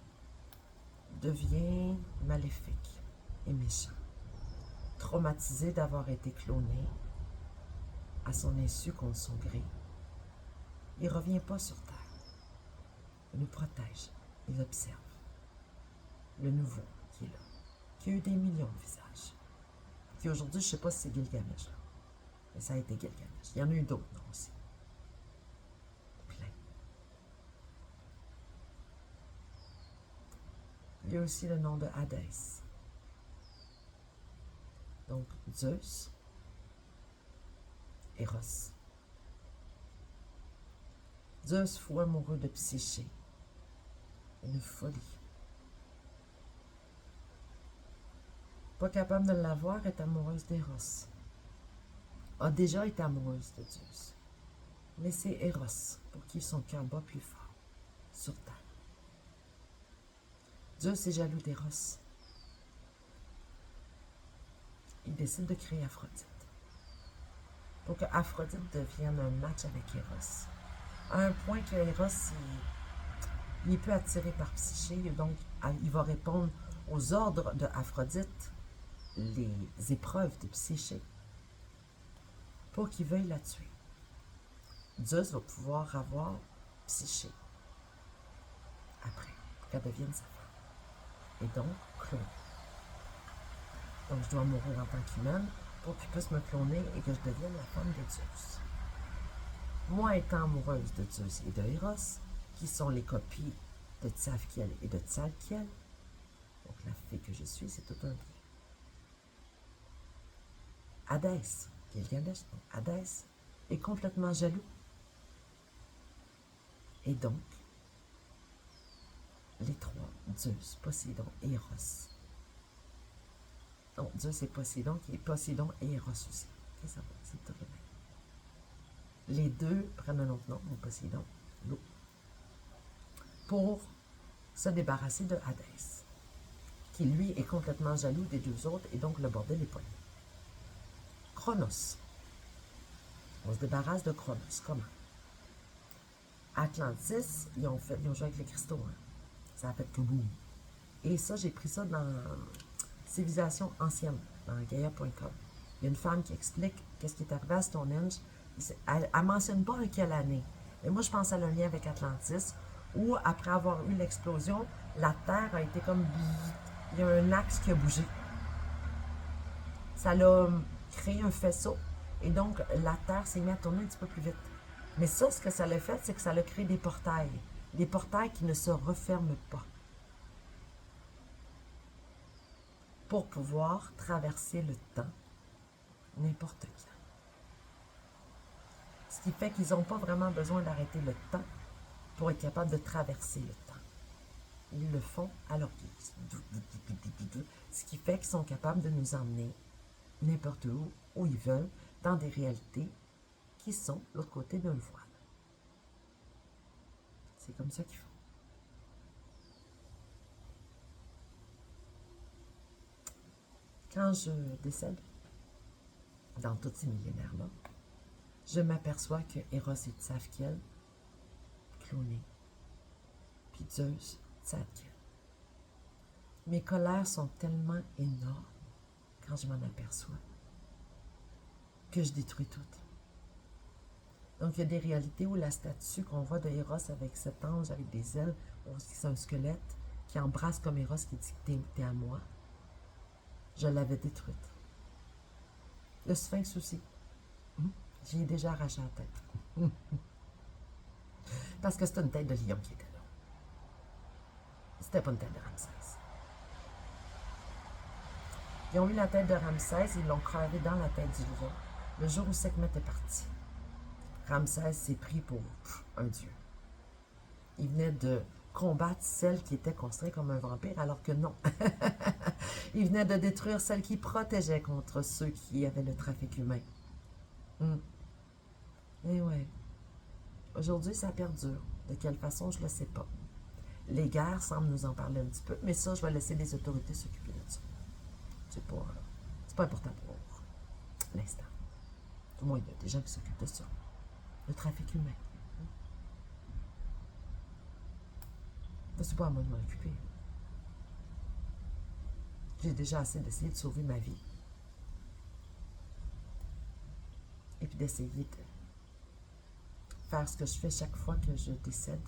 devient maléfique et méchant, traumatisé d'avoir été cloné à son insu contre son gré. Il ne revient pas sur Terre. Il nous protège, il observe le nouveau qui est là, qui a eu des millions de visages. Qui aujourd'hui, je ne sais pas si c'est Gilgamesh, là. Mais ça a été Gilgamesh. Il y en a eu d'autres noms aussi. Plein. Il y a aussi le nom de Hadès, Donc, Zeus, Eros. Zeus, fou amoureux de Psyché. Une folie. Pas capable de l'avoir, est amoureuse d'Eros. A déjà été amoureuse de Zeus. Mais c'est Eros pour qui son cœur bat plus fort sur terre. Zeus est jaloux d'Eros. Il décide de créer Aphrodite. Pour que Aphrodite devienne un match avec Eros. À un point que Eros, il est peu attiré par Psyché, donc il va répondre aux ordres de Aphrodite, les épreuves de Psyché, pour qu'il veuille la tuer. Zeus va pouvoir avoir Psyché après, pour qu'elle devienne sa femme. Et donc, cloner. Donc, je dois mourir en tant qu'humaine pour qu'il puisse me cloner et que je devienne la femme de Zeus. Moi, étant amoureuse de Zeus et de Eros, qui sont les copies de Tzafkiel et de Tzalkiel, donc la fée que je suis, c'est tout un bien. Hadès, Gilgamesh, Hadès, est complètement jaloux. Et donc, les trois, Zeus, Poséidon et Eros. Donc, Zeus et Poséidon, qui est Poséidon et Eros aussi. Okay, ça va, c'est tout le même. Les deux prennent un autre nom, Poséidon, l'eau, pour se débarrasser de Hadès, qui lui est complètement jaloux des deux autres et donc le bordel est pas lui. Chronos. On se débarrasse de Chronos. Comment? Atlantis, ils ont joué avec les cristaux. Hein. Ça a fait que boum. Et ça, j'ai pris ça dans Civilisation ancienne, dans Gaia.com. Il y a une femme qui explique qu'est-ce qui est arrivé à Stonehenge. Elle ne mentionne pas en quelle année. Mais moi, je pense à le lien avec Atlantis, où après avoir eu l'explosion, la Terre a été comme... Il y a un axe qui a bougé. Ça l'a créé un faisceau. Et donc, la Terre s'est mise à tourner un petit peu plus vite. Mais ça, ce que ça l'a fait, c'est que ça l'a créé des portails. Des portails qui ne se referment pas. Pour pouvoir traverser le temps n'importe quand. Ce qui fait qu'ils n'ont pas vraiment besoin d'arrêter le temps pour être capables de traverser le temps. Ils le font à leur guise. Ce qui fait qu'ils sont capables de nous emmener n'importe où ils veulent, dans des réalités qui sont de l'autre côté d'un voile. C'est comme ça qu'ils font. Quand je décède, dans tous ces millénaires-là, je m'aperçois que Eros et Tzafkiel, clonés, puis Zeus, Tzadkiel. Mes colères sont tellement énormes quand je m'en aperçois que je détruis tout. Donc, il y a des réalités où la statue qu'on voit de Eros avec cet ange, avec des ailes, c'est un squelette qui embrasse comme Eros qui dit t'es à moi. Je l'avais détruite. Le sphinx aussi. J'y ai déjà arraché la tête. Parce que c'était une tête de lion qui était là. C'était pas une tête de Ramsès. Ils ont eu la tête de Ramsès, ils l'ont cravé dans la tête du lion. Le jour où Sekhmet est parti, Ramsès s'est pris pour un dieu. Il venait de combattre celle qui était considérée comme un vampire, alors que non. Il venait de détruire celle qui protégeait contre ceux qui avaient le trafic humain. Et ouais. Aujourd'hui, ça perdure. De quelle façon, je ne le sais pas. Les guerres semblent nous en parler un petit peu, mais ça, je vais laisser les autorités s'occuper de ça. C'est pas important pour l'instant. Du moins, il y a des gens qui s'occupent de ça. Le trafic humain. C'est pas à moi de m'en occuper. J'ai déjà assez d'essayer de sauver ma vie. Et puis d'essayer de faire ce que je fais chaque fois que je décède.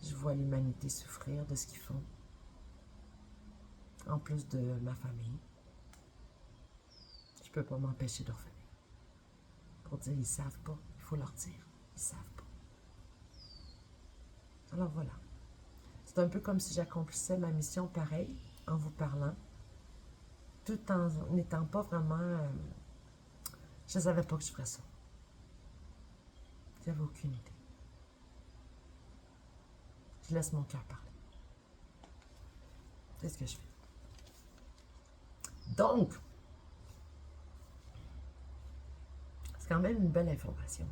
Je vois l'humanité souffrir de ce qu'ils font. En plus de ma famille. Je peux pas m'empêcher de revenir. Pour dire, ils savent pas. Il faut leur dire. Ils savent pas. Alors voilà. C'est un peu comme si j'accomplissais ma mission pareil, en vous parlant. tout en n'étant pas vraiment... je ne savais pas que je ferais ça. J'avais aucune idée. Je laisse mon cœur parler. C'est ce que je fais. Donc, c'est quand même une belle information.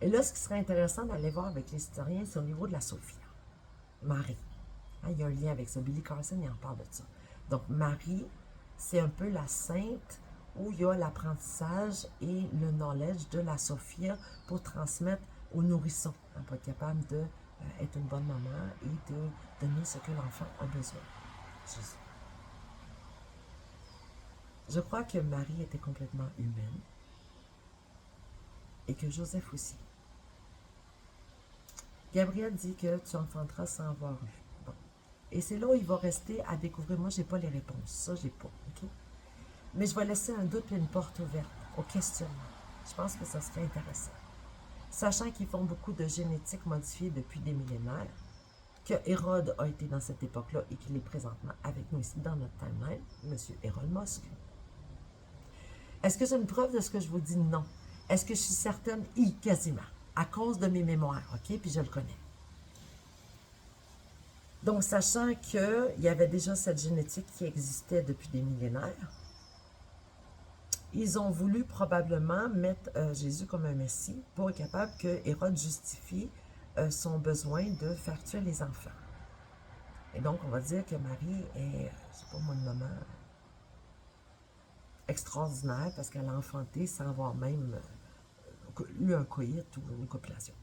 Et là, ce qui serait intéressant d'aller voir avec les historiens, c'est au niveau de la Sophia. Marie. Hein, il y a un lien avec ça. Billy Carson, il en parle de ça. Donc, Marie, c'est un peu la sainte où il y a l'apprentissage et le knowledge de la Sophia pour transmettre aux nourrissons, hein, pour être capable d'être une bonne maman et de donner ce que l'enfant a besoin. Je crois que Marie était complètement humaine et que Joseph aussi. Gabriel dit que tu enfanteras sans avoir eu. Bon. Et c'est là où il va rester à découvrir. Moi, je n'ai pas les réponses. Ça, je n'ai pas. OK? Mais je vais laisser un doute et une porte ouverte au questionnement. Je pense que ça serait intéressant. Sachant qu'ils font beaucoup de génétique modifiée depuis des millénaires, que Hérode a été dans cette époque-là et qu'il est présentement avec nous ici dans notre timeline, M. Hérode Mosque. Est-ce que j'ai une preuve de ce que je vous dis? Non. Est-ce que je suis certaine? Quasiment. À cause de mes mémoires, OK? Puis je le connais. Donc, sachant qu'il y avait déjà cette génétique qui existait depuis des millénaires, ils ont voulu probablement mettre Jésus comme un messie pour être capable que Hérode justifie son besoin de faire tuer les enfants. Et donc, on va dire que Marie est, je sais pas moi, une maman extraordinaire parce qu'elle a enfanté sans avoir même eu un coït ou une copulation.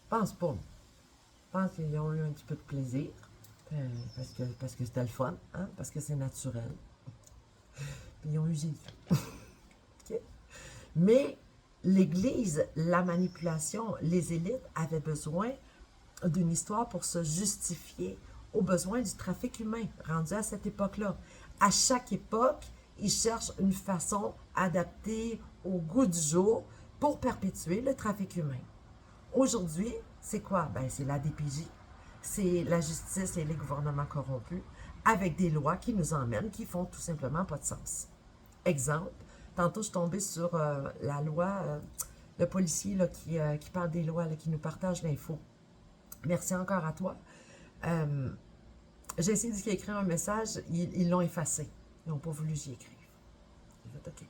Pense pas. Je pense qu'ils ont eu un petit peu de plaisir parce que c'était le fun, hein? Parce que c'est naturel. Puis ils ont eu Jésus. Okay? Mais l'Église, la manipulation, les élites avaient besoin d'une histoire pour se justifier aux besoins du trafic humain rendu à cette époque-là. À chaque époque, ils cherchent une façon adaptée au goût du jour pour perpétuer le trafic humain. Aujourd'hui, c'est quoi? Ben, c'est la DPJ, c'est la justice et les gouvernements corrompus avec des lois qui nous emmènent, qui font tout simplement pas de sens. Exemple, tantôt je suis tombée sur la loi, le policier là, qui parle des lois, là, qui nous partage l'info. Merci encore à toi. J'ai essayé d'y écrire un message, ils l'ont effacé. Ils n'ont pas voulu que j'y écrive. J'ai fait OK.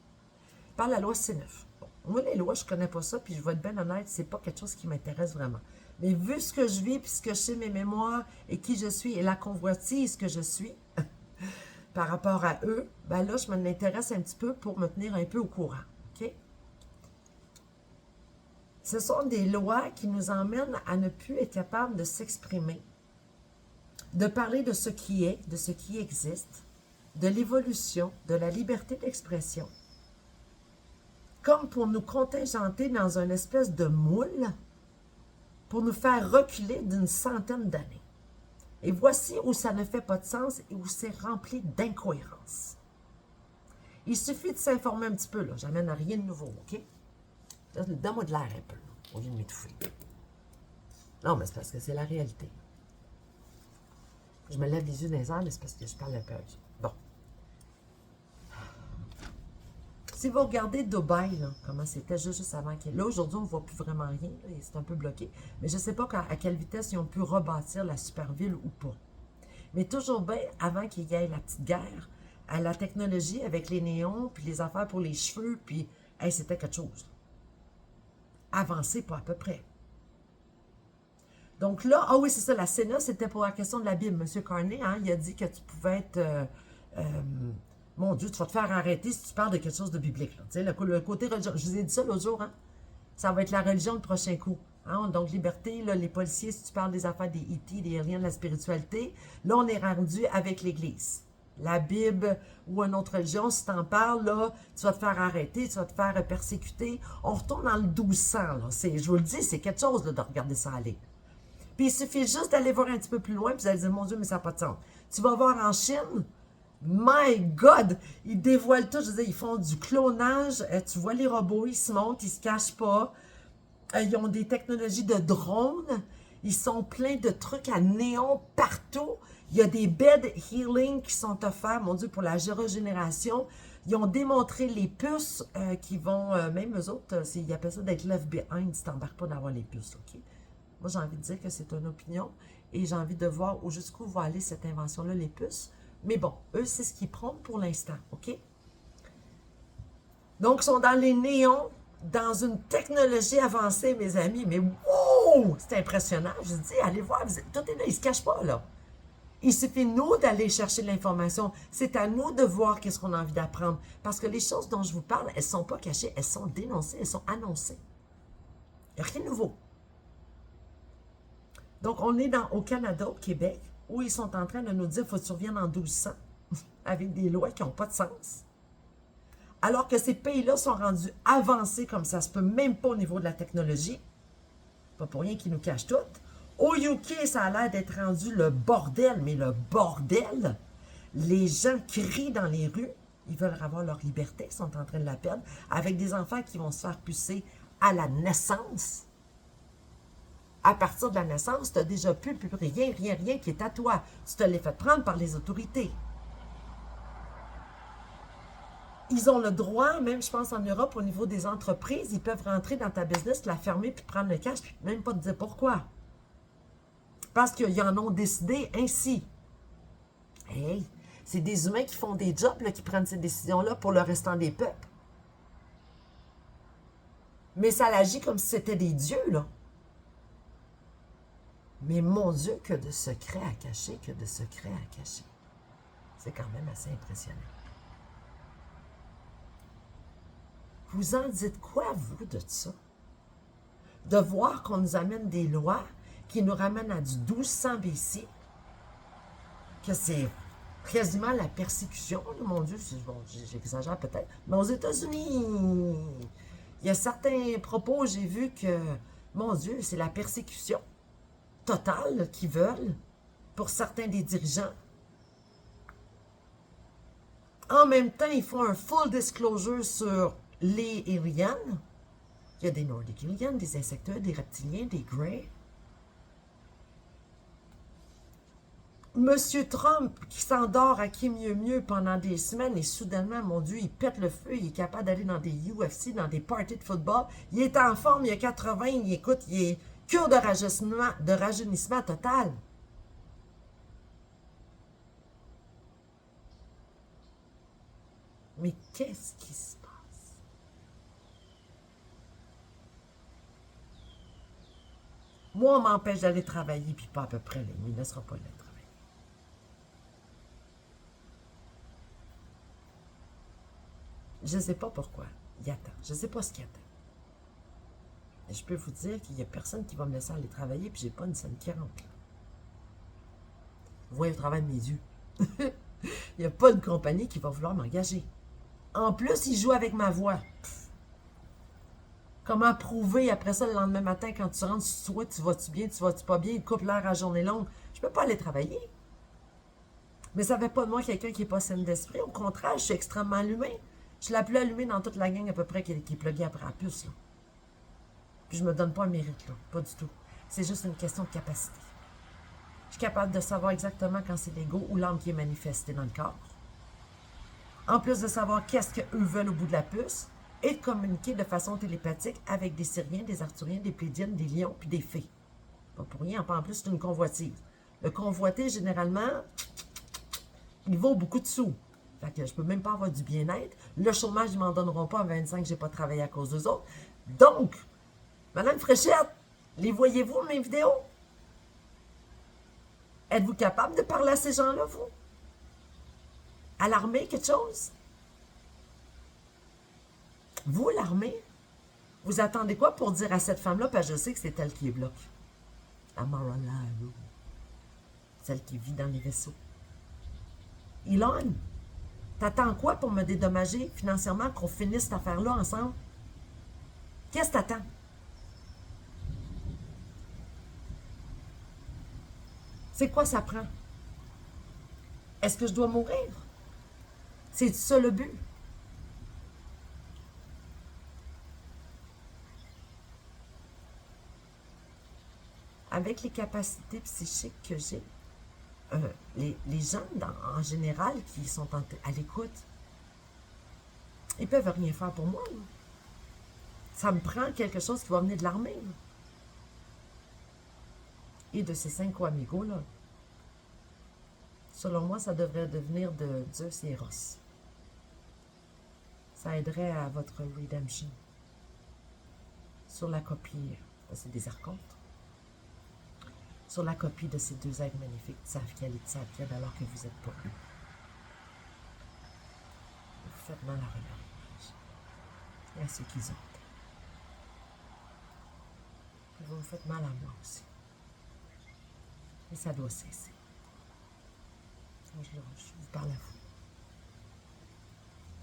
Par la loi C9. Bon, moi, les lois, je ne connais pas ça, puis je vais être bien honnête, c'est pas quelque chose qui m'intéresse vraiment. Mais vu ce que je vis, puis ce que je sais, mes mémoires, et qui je suis, et la convoitise que je suis, par rapport à eux, ben là, je m'intéresse un petit peu pour me tenir un peu au courant. OK? Ce sont des lois qui nous emmènent à ne plus être capable de s'exprimer, de parler de ce qui est, de ce qui existe, de l'évolution, de la liberté d'expression, comme pour nous contingenter dans une espèce de moule, pour nous faire reculer d'une centaine d'années. Et voici où ça ne fait pas de sens et où c'est rempli d'incohérences. Il suffit de s'informer un petit peu, là. J'amène à rien de nouveau, OK? Donne-moi de l'air un peu, là, au lieu de m'étouffer. Non, mais c'est parce que c'est la réalité. Je me lève les yeux dans les airs, mais c'est parce que je parle un peu. Bon. Si vous regardez Dubaï, là, comment c'était juste avant qu'il... Là, aujourd'hui, on ne voit plus vraiment rien. C'est un peu bloqué. Mais je ne sais pas à quelle vitesse ils ont pu rebâtir la super ville ou pas. Mais toujours bien, avant qu'il y ait la petite guerre, à la technologie avec les néons, puis les affaires pour les cheveux, puis hey, c'était quelque chose. Avancé, pas à peu près. Donc là, ah oui, c'est ça, la Sénat, c'était pour la question de la Bible. M. Carney, hein, il a dit que tu pouvais être... mon Dieu, tu vas te faire arrêter si tu parles de quelque chose de biblique. Là. Tu sais, le côté religion. Je vous ai dit ça l'autre jour, hein? Ça va être la religion le prochain coup. Hein? Donc, liberté, là, les policiers, si tu parles des affaires des E.T., des aliens de la spiritualité, là, on est rendu avec l'Église. La Bible ou une autre religion, si tu en parles, là, tu vas te faire arrêter, tu vas te faire persécuter. On retourne dans le 1200. Là. Je vous le dis, c'est quelque chose là, de regarder ça aller. Puis il suffit juste d'aller voir un petit peu plus loin, puis vous allez dire, mon Dieu, mais ça n'a pas de sens. Tu vas voir en Chine, my God, ils dévoilent tout, je veux dire, ils font du clonage, tu vois les robots, ils se montent, ils se cachent pas, ils ont des technologies de drones, ils sont pleins de trucs à néon partout, Il y a des bed healing qui sont offerts, mon Dieu, pour la régénération. Ils ont démontré les puces qui vont, même eux autres, ils appellent ça d'être left behind si tu n'embarques pas d'avoir les puces, OK? Moi, j'ai envie de dire que c'est une opinion et j'ai envie de voir jusqu'où va aller cette invention-là, les puces. Mais bon, eux, c'est ce qu'ils prônent pour l'instant, OK? Donc, ils sont dans les néons, dans une technologie avancée, mes amis. Mais wow! C'est impressionnant. Je dis, allez voir, tout est là, ils ne se cachent pas, là. Il suffit, nous, d'aller chercher l'information. C'est à nous de voir qu'est-ce qu'on a envie d'apprendre. Parce que les choses dont je vous parle, elles ne sont pas cachées, elles sont dénoncées, elles sont annoncées. Il n'y a rien de nouveau. Donc, on est au Canada, au Québec, où ils sont en train de nous dire qu'il faut que tu reviennes en 1200 avec des lois qui n'ont pas de sens. Alors que ces pays-là sont rendus avancés comme ça se peut même pas au niveau de la technologie. Pas pour rien qu'ils nous cachent tout. Au UK, ça a l'air d'être rendu le bordel, mais le bordel. Les gens crient dans les rues. Ils veulent avoir leur liberté, ils sont en train de la perdre, avec des enfants qui vont se faire pucer à la naissance. À partir de la naissance, tu n'as déjà plus rien qui est à toi. Tu te l'es fait prendre par les autorités. Ils ont le droit, même je pense en Europe, au niveau des entreprises, ils peuvent rentrer dans ta business, la fermer, puis prendre le cash, puis même pas te dire pourquoi. Parce qu'ils en ont décidé ainsi. Hey, c'est des humains qui font des jobs, là, qui prennent ces décisions-là pour le restant des peuples. Mais ça agit comme si c'était des dieux, là. Mais mon Dieu, que de secrets à cacher, que de secrets à cacher. C'est quand même assez impressionnant. Vous en dites quoi, vous, de ça? De voir qu'on nous amène des lois qui nous ramènent à du 1200 BC, que c'est quasiment la persécution, mon Dieu, bon, j'exagère peut-être, mais aux États-Unis, il y a certains propos, j'ai vu que, mon Dieu, c'est la persécution totale qu'ils veulent pour certains des dirigeants. En même temps, ils font un full disclosure sur les aliens. Il y a des Nordic aliens, des insectoïdes, des reptiliens, des greys. Monsieur Trump qui s'endort à qui mieux pendant des semaines et soudainement, mon Dieu, il pète le feu, il est capable d'aller dans des UFC, dans des parties de football. Il est en forme, il a 80, il est cure de rajeunissement total. Mais qu'est-ce qui se passe? Moi, on m'empêche d'aller travailler, puis pas à peu près, il ne laissera pas aller travailler. Je ne sais pas pourquoi. Il attend. Je ne sais pas ce qu'il attend. Et je peux vous dire qu'il n'y a personne qui va me laisser aller travailler, puis j'ai pas une scène qui rentre. Là. Vous voyez le travail de mes yeux. Il n'y a pas de compagnie qui va vouloir m'engager. En plus, il joue avec ma voix. Pff. Comment prouver après ça le lendemain matin quand tu rentres, soit tu vas-tu bien, tu vas-tu pas bien, il coupe l'heure à journée longue. Je peux pas aller travailler. Mais ça fait pas de moi quelqu'un qui n'est pas saine d'esprit. Au contraire, je suis extrêmement allumée. Je suis la plus allumée dans toute la gang à peu près qui est pluguée après la puce. Là. Puis je me donne pas un mérite, là. Pas du tout. C'est juste une question de capacité. Je suis capable de savoir exactement quand c'est l'ego ou l'âme qui est manifestée dans le corps. En plus de savoir qu'est-ce qu'eux veulent au bout de la puce, et de communiquer de façon télépathique avec des Syriens, des Arthuriens, des Plédiennes, des Lions, puis des Fées. Pas pour rien, en plus, c'est une convoitise. Le convoité, généralement, il vaut beaucoup de sous. Fait que je peux même pas avoir du bien-être. Le chômage, ils m'en donneront pas en 25, j'ai pas travaillé à cause d'eux autres. Donc, Madame Fréchette, les voyez-vous, mes vidéos? Êtes-vous capable de parler à ces gens-là, vous? À l'armée, quelque chose? Vous, l'armée, vous attendez quoi pour dire à cette femme-là, parce que je sais que c'est elle qui est bloque. Amara Laru. Celle qui vit dans les vaisseaux. Elon, t'attends quoi pour me dédommager financièrement qu'on finisse cette affaire-là ensemble? Qu'est-ce que t'attends? C'est quoi ça prend? Est-ce que je dois mourir? C'est ça le but? Avec les capacités psychiques que j'ai, les gens en général qui sont à l'écoute, ils peuvent rien faire pour moi. Là. Ça me prend quelque chose qui va venir de l'armée. Là. Et de ces 5 amigos, là, selon moi, ça devrait devenir de Zeus et Eros. Ça aiderait à votre redemption. Sur la copie, c'est des archontes. Sur la copie de ces 2 êtres magnifiques, Tsafkiel et Tsafkiel, alors que vous n'êtes pas eux. Vous faites mal à relâche. Et à ceux qui ont. Vous me faites mal à moi aussi. Et ça doit cesser. Je vous parle à vous.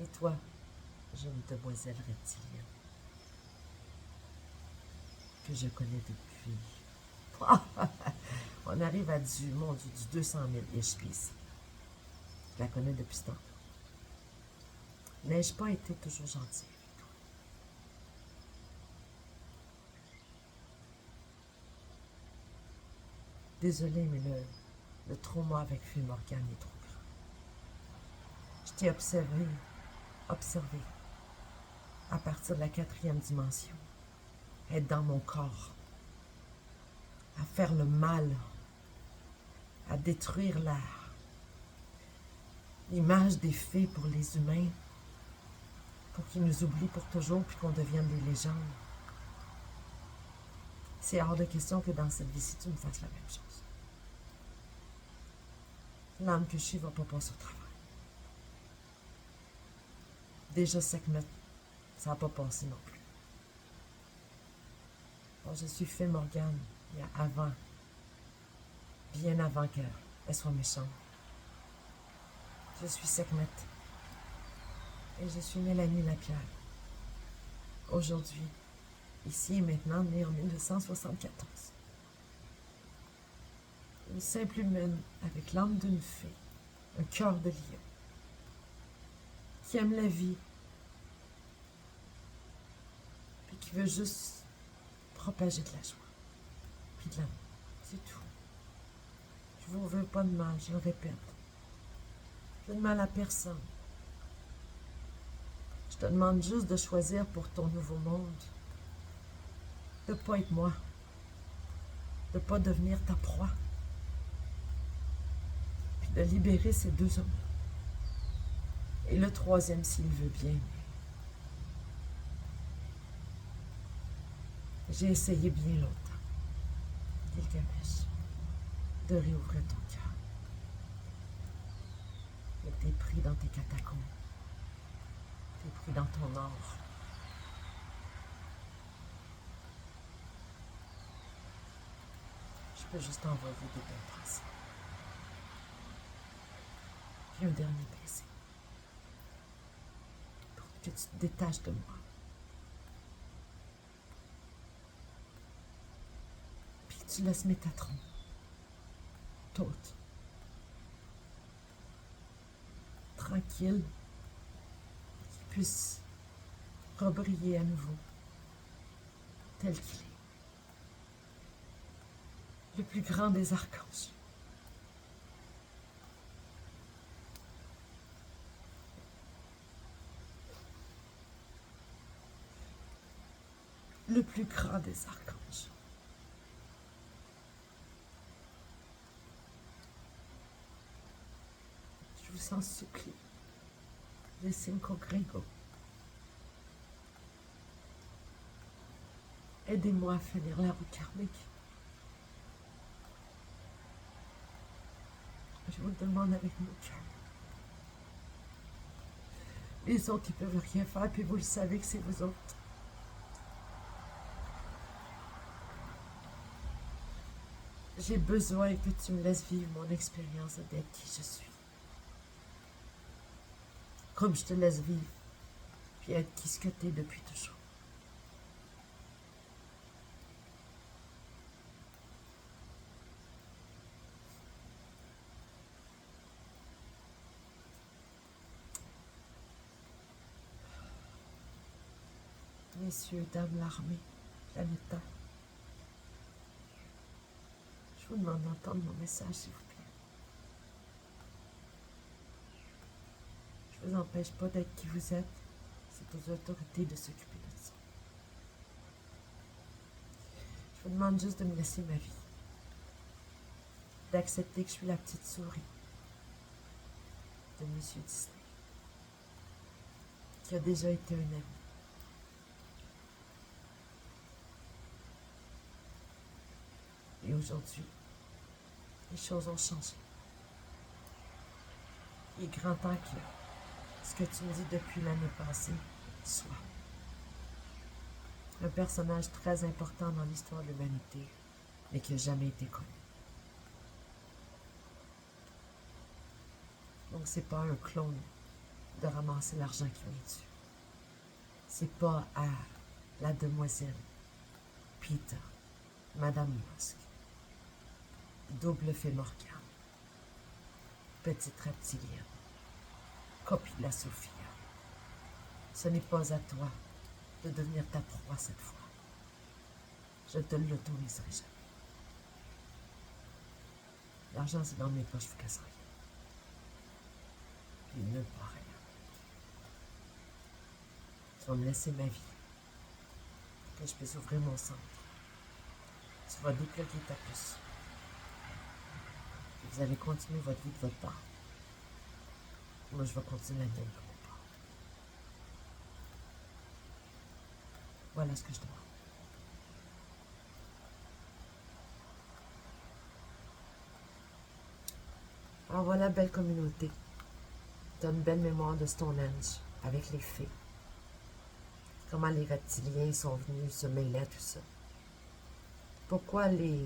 Et toi, jeune demoiselle reptilienne, que je connais depuis... On arrive à du 200 000 ish-piece. Je la connais depuis ce temps. N'ai-je pas été toujours gentille avec toi? Désolée, mais le trauma avec Fée Morgane est trop grand. Je t'ai observé à partir de la 4e dimension, être dans mon corps, à faire le mal, à détruire l'image des fées pour les humains, pour qu'ils nous oublient pour toujours puis qu'on devienne des légendes. C'est hors de question que dans cette vie-ci, tu me fasses la même chose. L'âme que je suis ne va pas passer au travail. Déjà, Sekhmet, ça n'a pas passé non plus. Bon, je suis Fée Morgane, il y a avant, bien avant qu'elle soit méchante. Je suis Sekhmet. Et je suis Mélanie Lapierre. Aujourd'hui, ici et maintenant, née en 1974. Une simple humaine avec l'âme d'une fée, un cœur de lion, qui aime la vie, puis qui veut juste propager de la joie, puis de l'amour. C'est tout. Je vous veux pas de mal, je le répète. Je veux de mal à personne. Je te demande juste de choisir pour ton nouveau monde. De ne pas être moi. De ne pas devenir ta proie. Puis de libérer ces 2 hommes. Et le 3e s'il veut bien. J'ai essayé bien longtemps, Gilgamesh, de réouvrir ton cœur. Mais t'es pris dans tes catacombes. T'es pris dans ton or. Je peux juste t'envoyer des belles pensées. Puis un dernier baiser. Pour que tu te détaches de moi. Puis que tu laisses Métatron. Toute. Tranquille. Qu'il puisse rebriller à nouveau. Tel qu'il est. Le plus grand des archanges. Le plus grand des archanges. Je vous en supplie. Les 5 Grégo. Aidez-moi à finir la roue karmique. Je vous le demande avec mon cœur. Les autres, ils peuvent rien faire, puis vous le savez que c'est vous autres. J'ai besoin que tu me laisses vivre mon expérience d'être qui je suis. Comme je te laisse vivre, puis être qui ce que t'es depuis toujours. Messieurs, dames, l'armée, planète, je vous demande d'entendre mon message, s'il vous plaît. Je ne vous empêche pas d'être qui vous êtes. C'est aux autorités de s'occuper de ça. Je vous demande juste de me laisser ma vie. D'accepter que je suis la petite souris de Monsieur Disney, qui a déjà été un ami. Et aujourd'hui, les choses ont changé. Il est grand temps que ce que tu me dis depuis l'année passée soit. Un personnage très important dans l'histoire de l'humanité, mais qui n'a jamais été connu. Donc c'est pas un clone de ramasser l'argent qui m'est dû. C'est pas à la demoiselle Peter, Madame Musk, double fée Morgane, petite reptilienne, copie de la Sophia. Ce n'est pas à toi de devenir ta proie cette fois. Je ne te l'autoriserai jamais. L'argent, c'est dans mes poches, je ne vous casse rien. Puis nulle part rien. Tu vas me laisser ma vie, que je puisse ouvrir mon centre. Tu vas déployer ta puce. Vous allez continuer votre vie de votre part. Moi, je vais continuer la mienne de mon part. Voilà ce que je demande. Alors voilà, belle communauté. Tu as une belle mémoire de Stonehenge avec les fées. Comment les reptiliens sont venus se mêler à tout ça. Pourquoi les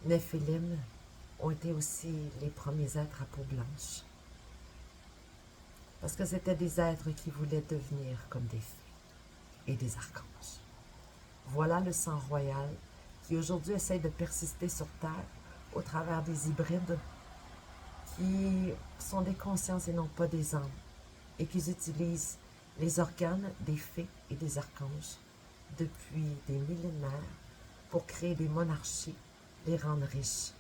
Néphilim ont été aussi les premiers êtres à peau blanche. Parce que c'était des êtres qui voulaient devenir comme des fées et des archanges. Voilà le sang royal qui aujourd'hui essaie de persister sur Terre au travers des hybrides qui sont des consciences et non pas des âmes, et qui utilisent les organes des fées et des archanges depuis des millénaires pour créer des monarchies, les rendre riches,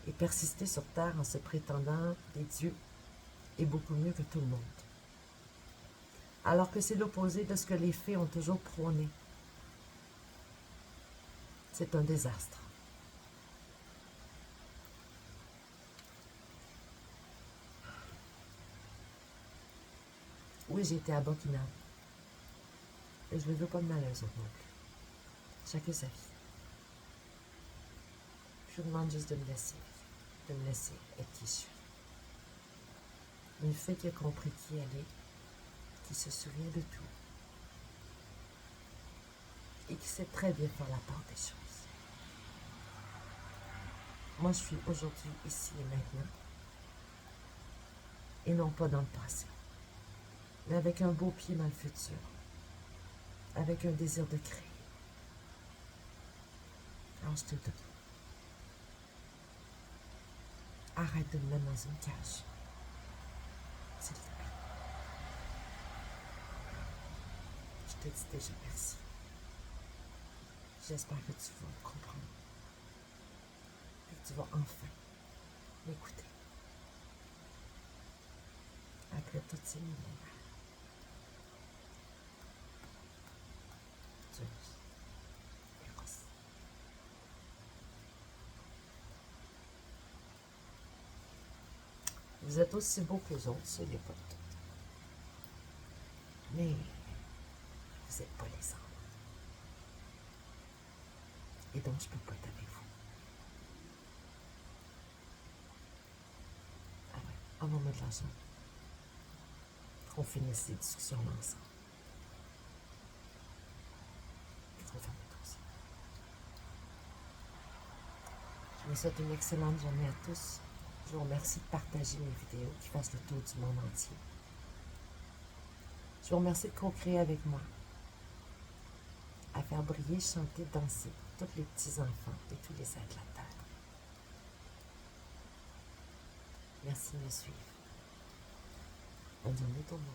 et persister sur Terre en se prétendant des dieux et beaucoup mieux que tout le monde. Alors que c'est l'opposé de ce que les fées ont toujours prôné. C'est un désastre. Oui, j'ai été à Buckingham. Et je ne veux pas de mal à eux autres non plus. Chacun sa vie. Je vous demande juste de me laisser vivre, de me laisser être qui je suis. Une fée qui a compris qui elle est, qui se souvient de tout, et qui sait très bien faire la part des choses. Moi, je suis aujourd'hui, ici et maintenant, et non pas dans le passé, mais avec un beau pied dans le futur, avec un désir de créer. Alors, je te demande, arrête de me mettre dans une cage, s'il te plaît. Je te dis déjà merci. J'espère que tu vas me comprendre. Et que tu vas enfin m'écouter. Après toutes ces millénaires. Zeus, Eros. Vous êtes aussi beaux que les autres, ça, il n'y a pas de doute. Mais vous n'êtes pas les autres. Et donc, je ne peux pas être avec vous. Ah ouais, envoie-moi de l'argent. Qu'on finisse ces discussions ensemble. Puis qu'on ferme le dossier. Je vous souhaite une excellente journée à tous. Je vous remercie de partager mes vidéos qui fassent le tour du monde entier. Je vous remercie de co-créer avec moi, à faire briller, chanter, danser tous les petits-enfants et tous les êtres de la Terre. Merci de me suivre. Bonne journée tout le monde.